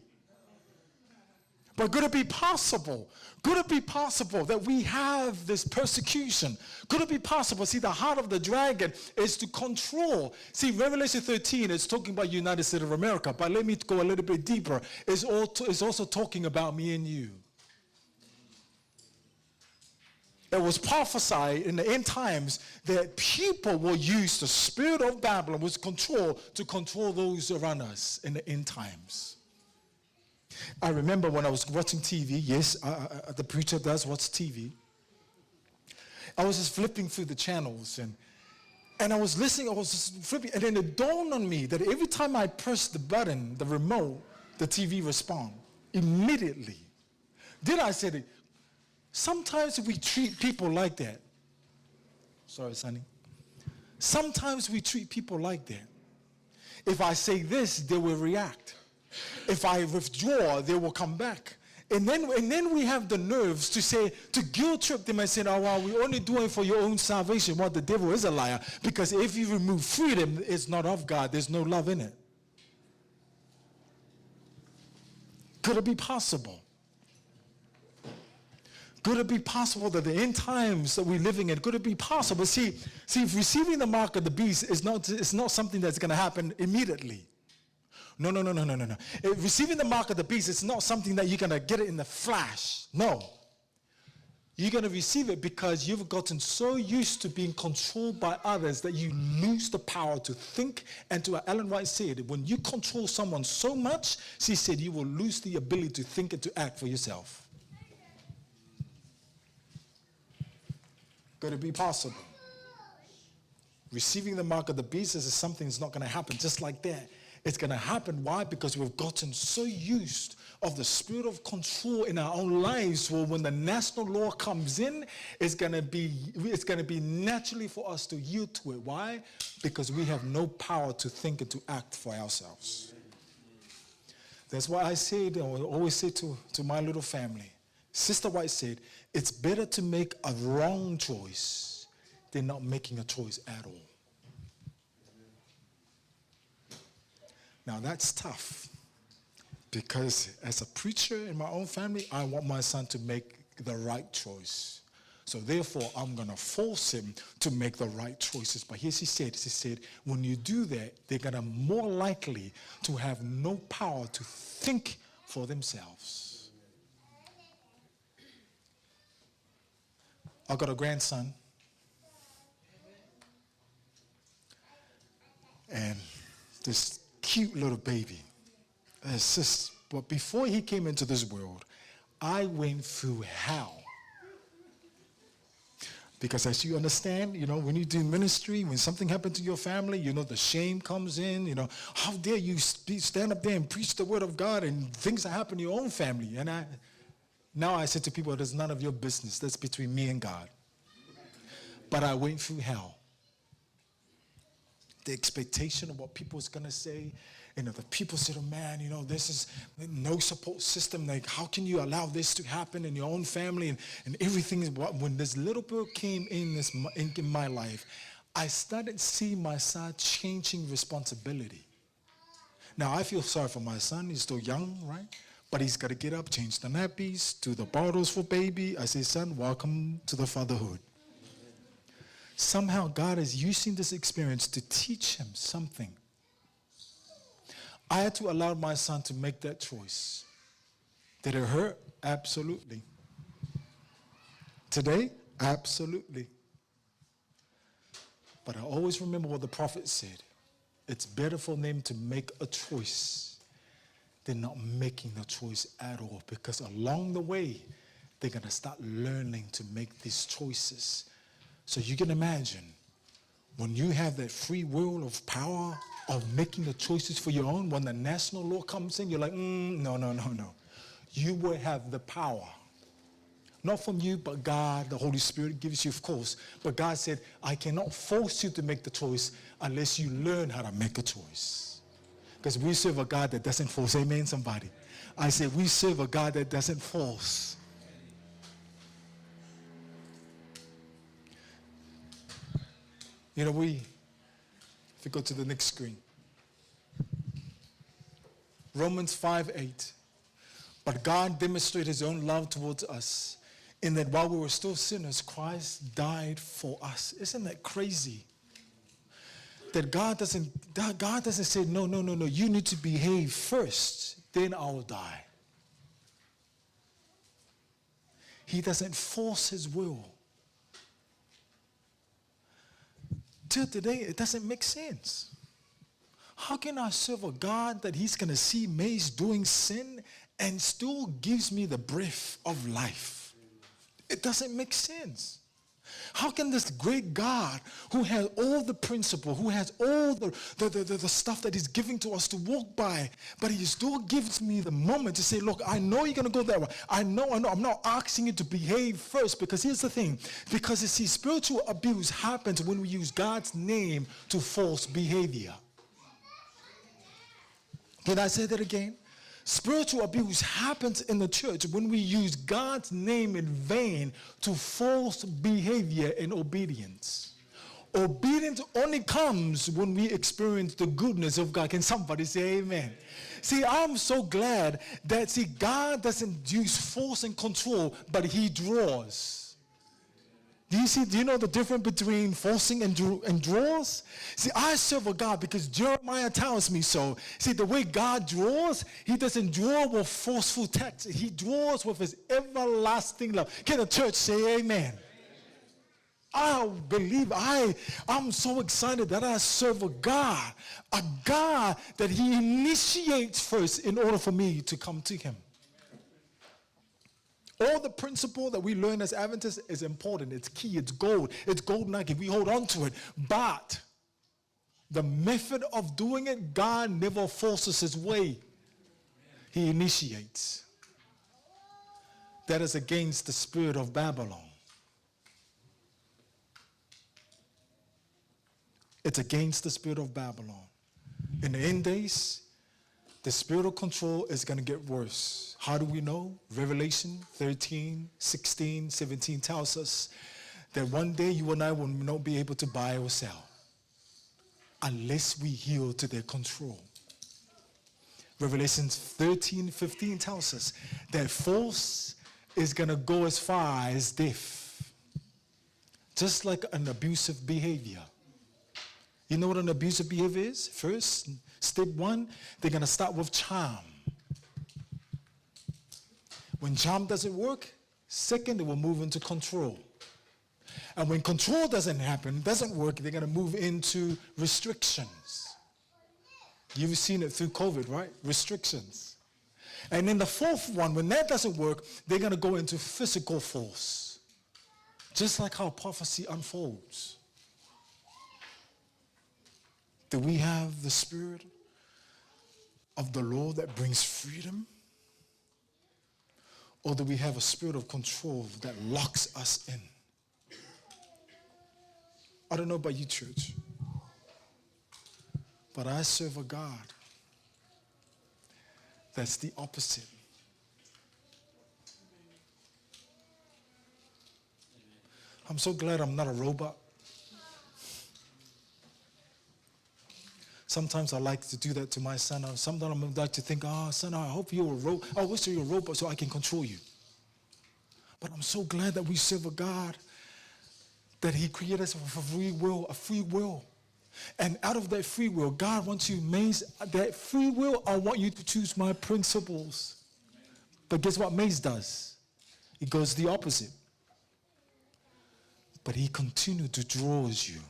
But could it be possible? Could it be possible that we have this persecution? Could it be possible? See, the heart of the dragon is to control. See, Revelation 13 is talking about United States of America, but let me go a little bit deeper. It's also talking about me and you. It was prophesied in the end times that people will use the spirit of Babylon with control to control those around us in the end times. I remember when I was watching TV, yes, the preacher does watch TV. I was just flipping through the channels and I was listening, I was just flipping, and then it dawned on me that every time I press the button, the remote, the TV responds immediately. Then I said, sometimes we treat people like that. Sorry, Sonny. Sometimes we treat people like that. If I say this, they will react. If I withdraw, they will come back. And then we have the nerves to guilt trip them and say, oh, well, we're only doing it for your own salvation. Well, the devil is a liar. Because if you remove freedom, it's not of God. There's no love in it. Could it be possible? Could it be possible that the end times that we're living in, could it be possible? See, receiving the mark of the beast is not something that's going to happen immediately. No. Receiving the mark of the beast is not something that you're going to get it in the flash. No. You're going to receive it because you've gotten so used to being controlled by others that you lose the power to think. And to Ellen White said, when you control someone so much, she said, you will lose the ability to think and to act for yourself. Could it be possible? Receiving the mark of the beast is something that's not going to happen just like that. It's going to happen. Why? Because we've gotten so used of the spirit of control in our own lives. Well, when the national law comes in, it's going to be naturally for us to yield to it. Why? Because we have no power to think and to act for ourselves. That's why I said, I always say to my little family, Sister White said, it's better to make a wrong choice than not making a choice at all. Now that's tough because as a preacher in my own family, I want my son to make the right choice. So therefore, I'm going to force him to make the right choices. But here she said, when you do that, they're going to more likely to have no power to think for themselves. I've got a grandson. And this cute little baby. But before he came into this world, I went through hell. Because as you understand, when you do ministry, when something happened to your family, the shame comes in, how dare you stand up there and preach the word of God and things that happen to your own family. And now I say to people, it is none of your business. That's between me and God. But I went through hell. the expectation of what people's gonna say. The people said, oh man, this is no support system. Like, how can you allow this to happen in your own family and everything? When this little girl came in my life, I started seeing my son changing responsibility. Now, I feel sorry for my son. He's still young, right? But he's got to get up, change the nappies, do the bottles for baby. I say, son, welcome to the fatherhood. Somehow God is using this experience to teach him something. I had to allow my son to make that choice. Did it hurt? Absolutely. Today? Absolutely. But I always remember what the prophet said. It's better for them to make a choice than not making a choice at all, because along the way, they're going to start learning to make these choices. So you can imagine, when you have that free will of power of making the choices for your own, when the national law comes in, you're like, no. You will have the power. Not from you, but God, the Holy Spirit gives you, of course. But God said, I cannot force you to make the choice unless you learn how to make a choice. Because we serve a God that doesn't force. Amen, somebody. I said, we serve a God that doesn't force. If we go to the next screen. Romans 5:8. But God demonstrated his own love towards us in that while we were still sinners, Christ died for us. Isn't that crazy? That God doesn't say, no, you need to behave first, then I'll die. He doesn't force his will. Till today, it doesn't make sense. How can I serve a God that he's going to see me doing sin and still gives me the breath of life? It doesn't make sense. How can this great God who has all the principle, who has all the stuff that he's giving to us to walk by, but he still gives me the moment to say, look, I know you're going to go that way. I know. I'm not asking you to behave first, because here's the thing. Because you see, spiritual abuse happens when we use God's name to force behavior. Can I say that again? Spiritual abuse happens in the church when we use God's name in vain to force behavior and obedience. Obedience only comes when we experience the goodness of God. Can somebody say amen? See, I'm so glad that, God doesn't use force and control, but he draws. Do you know the difference between forcing and draws? See, I serve a God because Jeremiah tells me so. See, the way God draws, he doesn't draw with forceful text. He draws with his everlasting love. Can the church say amen? I believe, I'm so excited that I serve a God that he initiates first in order for me to come to him. All the principle that we learn as Adventists is important. It's key. It's gold. It's gold nugget. We hold on to it. But the method of doing it, God never forces his way. He initiates. That is against the spirit of Babylon. It's against the spirit of Babylon. In the end days, the spiritual control is going to get worse. How do we know? Revelation 13, 16, 17 tells us that one day you and I will not be able to buy or sell unless we yield to their control. Revelation 13, 15 tells us that force is going to go as far as death. Just like an abusive behavior. You know what an abusive behavior is? First, step one, they're going to start with charm. When charm doesn't work, second, they will move into control. And when control doesn't work, they're going to move into restrictions. You've seen it through COVID, right? Restrictions. And then the fourth one, when that doesn't work, they're going to go into physical force. Just like how prophecy unfolds. Do we have the Spirit of the Lord that brings freedom? Or do we have a spirit of control that locks us in? I don't know about you, church. But I serve a God that's the opposite. I'm so glad I'm not a robot. Sometimes I like to do that to my son. Sometimes I like to think, son, I hope you're a robot. I wish you're a robot so I can control you. But I'm so glad that we serve a God that he created us with a free will. And out of that free will, God wants you, that free will, I want you to choose my principles. But guess what Maze does? It goes the opposite. But he continues to draw you.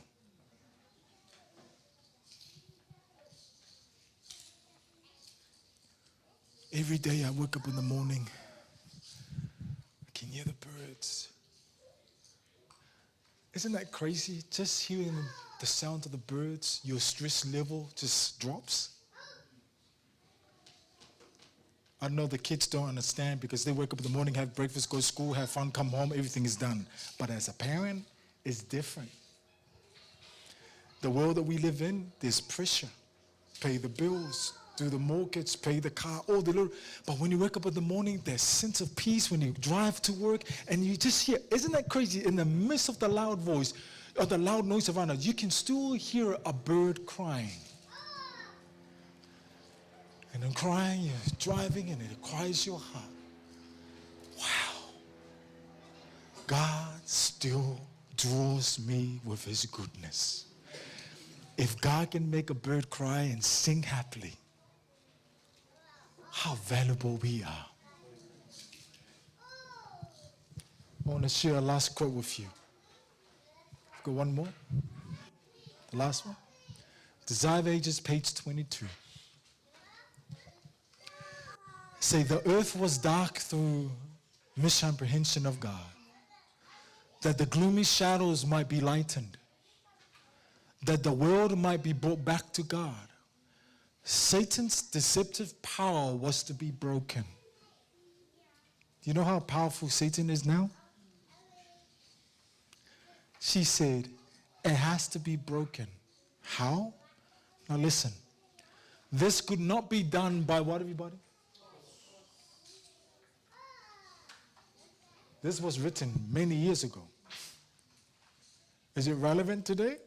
Every day I wake up in the morning, I can hear the birds. Isn't that crazy? Just hearing the sound of the birds, your stress level just drops. I know the kids don't understand because they wake up in the morning, have breakfast, go to school, have fun, come home, everything is done. But as a parent, it's different. The world that we live in, there's pressure. Pay the bills, do the mortgage, pay the car, all the little. But when you wake up in the morning, there's sense of peace when you drive to work and you just hear, isn't that crazy? In the midst of the loud voice or the loud noise around us, you can still hear a bird crying. And then crying, you're driving, and it quiets your heart. Wow. God still draws me with his goodness. If God can make a bird cry and sing happily, how valuable we are. I want to share a last quote with you. I've got one more. The last one. Desire of Ages, page 22. Say, the earth was dark through misapprehension of God, that the gloomy shadows might be lightened, that the world might be brought back to God. Satan's deceptive power was to be broken. Do you know how powerful Satan is now? She said, it has to be broken. How? Now listen. This could not be done by what, everybody? This was written many years ago. Is it relevant today?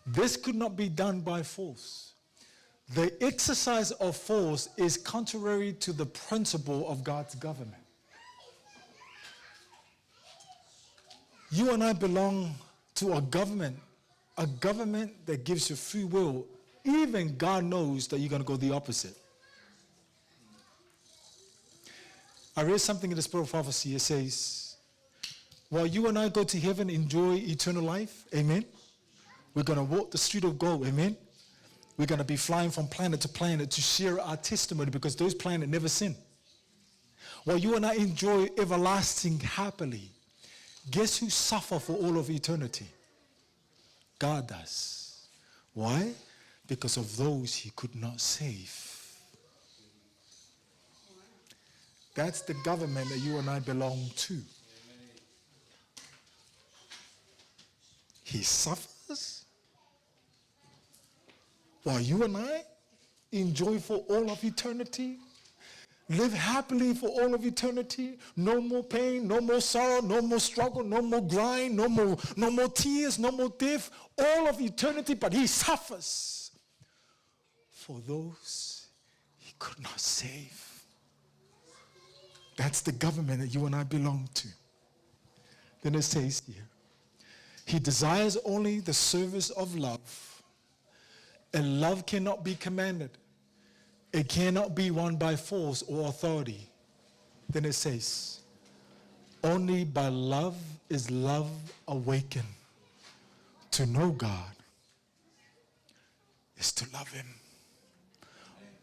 This could not be done by force. The exercise of force is contrary to the principle of God's government. You and I belong to a government that gives you free will. Even God knows that you're going to go the opposite. I read something in the Spirit of Prophecy. It says, while you and I go to heaven, enjoy eternal life, amen? We're going to walk the street of gold, amen? We're going to be flying from planet to planet to share our testimony because those planets never sin. While you and I enjoy everlasting happily, guess who suffer for all of eternity? God does. Why? Because of those he could not save. That's the government that you and I belong to. He suffers while you and I enjoy for all of eternity, live happily for all of eternity, no more pain, no more sorrow, no more struggle, no more grind, no more tears, no more death, all of eternity, but he suffers for those he could not save. That's the government that you and I belong to. Then it says here, he desires only the service of love. And love cannot be commanded. It cannot be won by force or authority. Then it says, only by love is love awakened. To know God is to love him.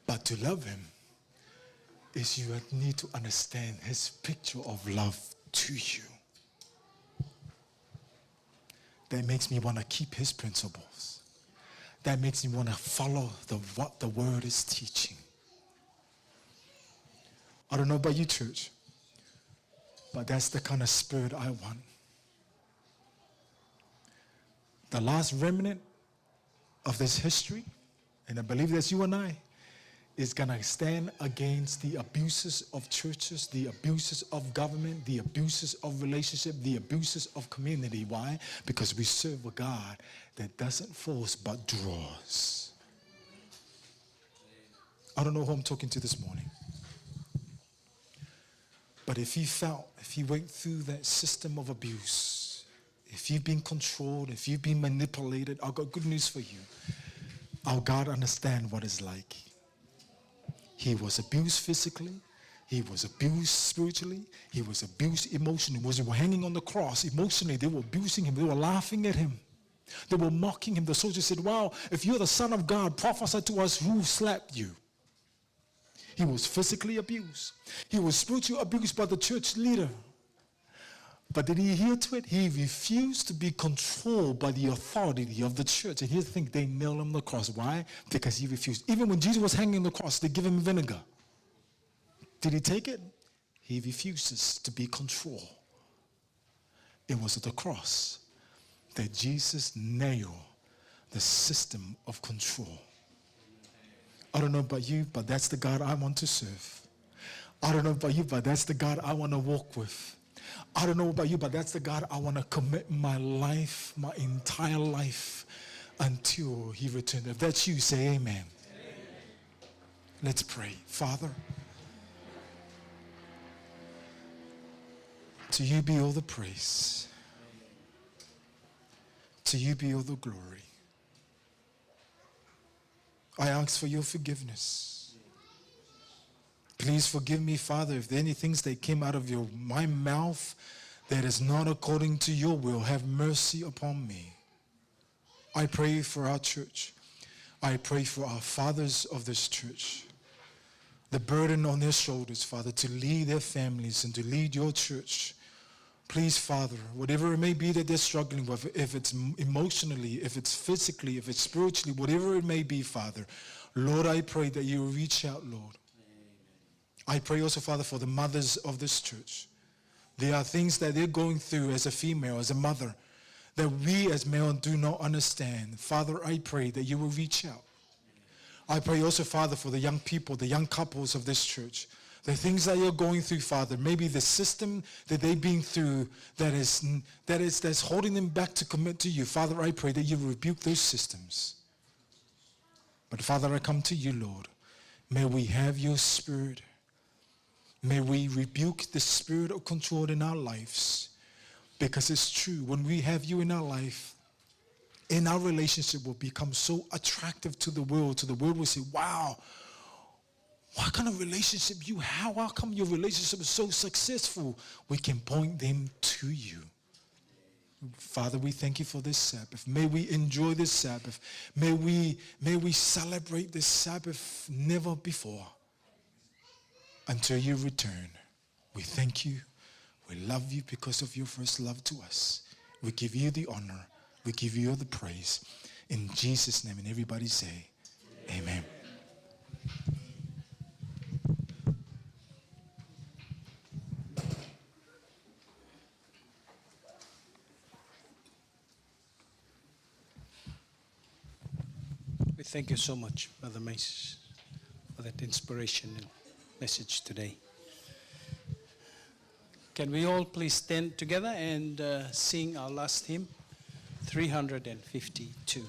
But to love him is you need to understand his picture of love to you. That makes me want to keep his principles. That makes me want to follow what the word is teaching. I don't know about you, church, but that's the kind of spirit I want. The last remnant of this history, and I believe that's you and I, is going to stand against the abuses of churches, the abuses of government, the abuses of relationship, the abuses of community. Why? Because we serve a God that doesn't force but draws. I don't know who I'm talking to this morning. But if you went through that system of abuse, if you've been controlled, if you've been manipulated, I've got good news for you. Our God understands what it's like. He was abused physically. He was abused spiritually. He was abused emotionally. When he was hanging on the cross, emotionally, they were abusing him. They were laughing at him. They were mocking him. The soldiers said, wow, if you're the Son of God, prophesy to us who slapped you. He was physically abused. He was spiritually abused by the church leader. But did he adhere to it? He refused to be controlled by the authority of the church. And here's the thing, they nailed him on the cross. Why? Because he refused. Even when Jesus was hanging on the cross, they give him vinegar. Did he take it? He refuses to be controlled. It was at the cross that Jesus nailed the system of control. I don't know about you, but that's the God I want to serve. I don't know about you, but that's the God I want to walk with. I don't know about you, but that's the God I want to commit my life, my entire life, until he returns. If that's you, say amen. Amen. Let's pray. Father, to you be all the praise. To you be all the glory. I ask for your forgiveness. Please forgive me, Father, if there are any things that came out of my mouth that is not according to your will. Have mercy upon me. I pray for our church. I pray for our fathers of this church. The burden on their shoulders, Father, to lead their families and to lead your church. Please, Father, whatever it may be that they're struggling with, if it's emotionally, if it's physically, if it's spiritually, whatever it may be, Father, Lord, I pray that you will reach out, Lord. I pray also, Father, for the mothers of this church. There are things that they're going through as a female, as a mother, that we as male do not understand. Father, I pray that you will reach out. I pray also, Father, for the young people, the young couples of this church. The things that you're going through, Father, maybe the system that they've been through that's holding them back to commit to you. Father, I pray that you will rebuke those systems. But Father, I come to you, Lord. May we have your spirit. May we rebuke the spirit of control in our lives. Because it's true, when we have you in our life, in our relationship will become so attractive to the world. To the world will say, wow, what kind of relationship you have? How come your relationship is so successful? We can point them to you. Father, we thank you for this Sabbath. May we enjoy this Sabbath. May we celebrate this Sabbath never before. Until you return, we thank you. We love you because of your first love to us. We give you the honor. We give you all the praise. In Jesus' name, and everybody say, amen. We thank you so much, Brother Mace, for that inspiration and message today. Can we all please stand together and sing our last hymn, 352.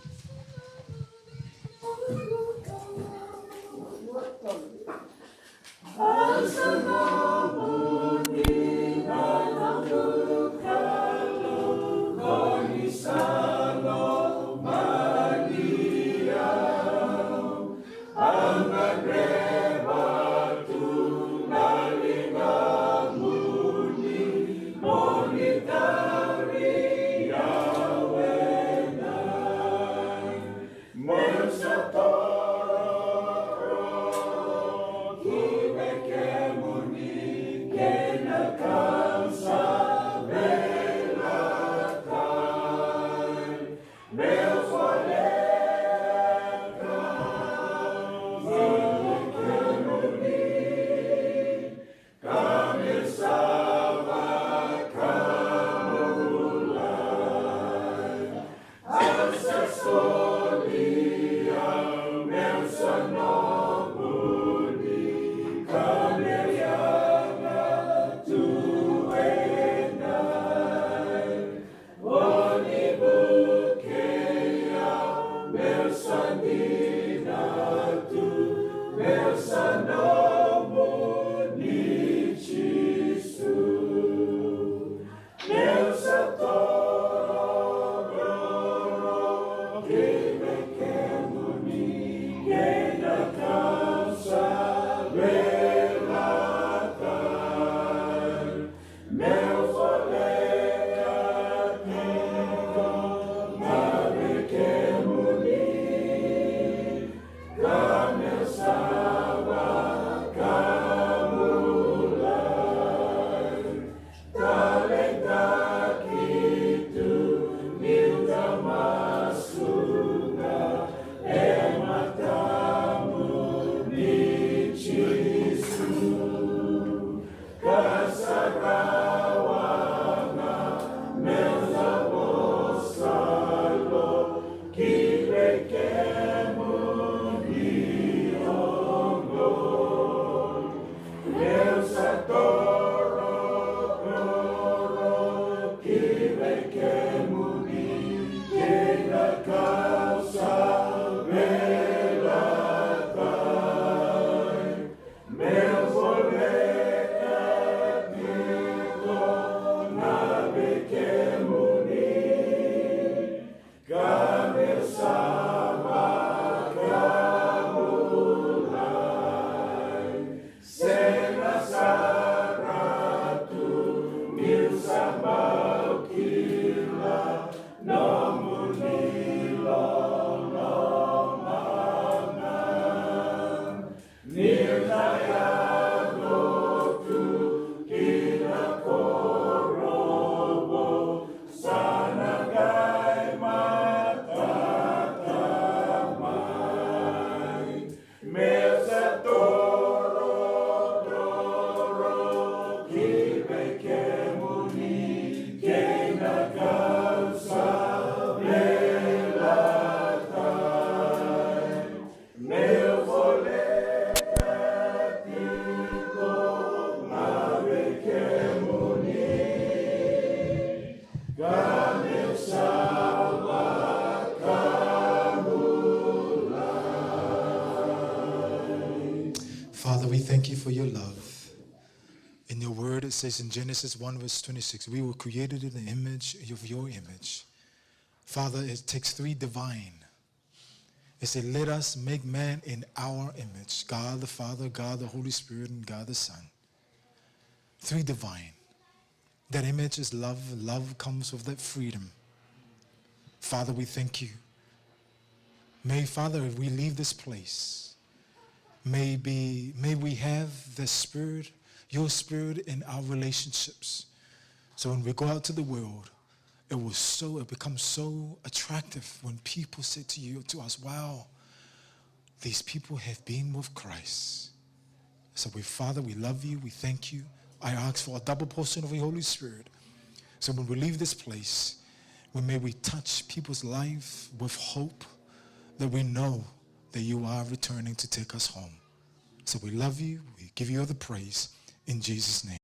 Father, we thank you for your love. In your word, it says in Genesis 1 verse 26, we were created in the image of your image. Father, it takes three divine. It said, let us make man in our image. God the Father, God the Holy Spirit, and God the Son. Three divine. That image is love. Love comes with that freedom. Father, we thank you. May, Father, if we leave this place, may we have the Spirit, your Spirit in our relationships. So when we go out to the world, it becomes so attractive when people say to us, wow, these people have been with Christ. So Father, we love you, we thank you. I ask for a double portion of the Holy Spirit. So when we leave this place, may we touch people's life with hope that we know that you are returning to take us home. So we love you, we give you all the praise in Jesus' name.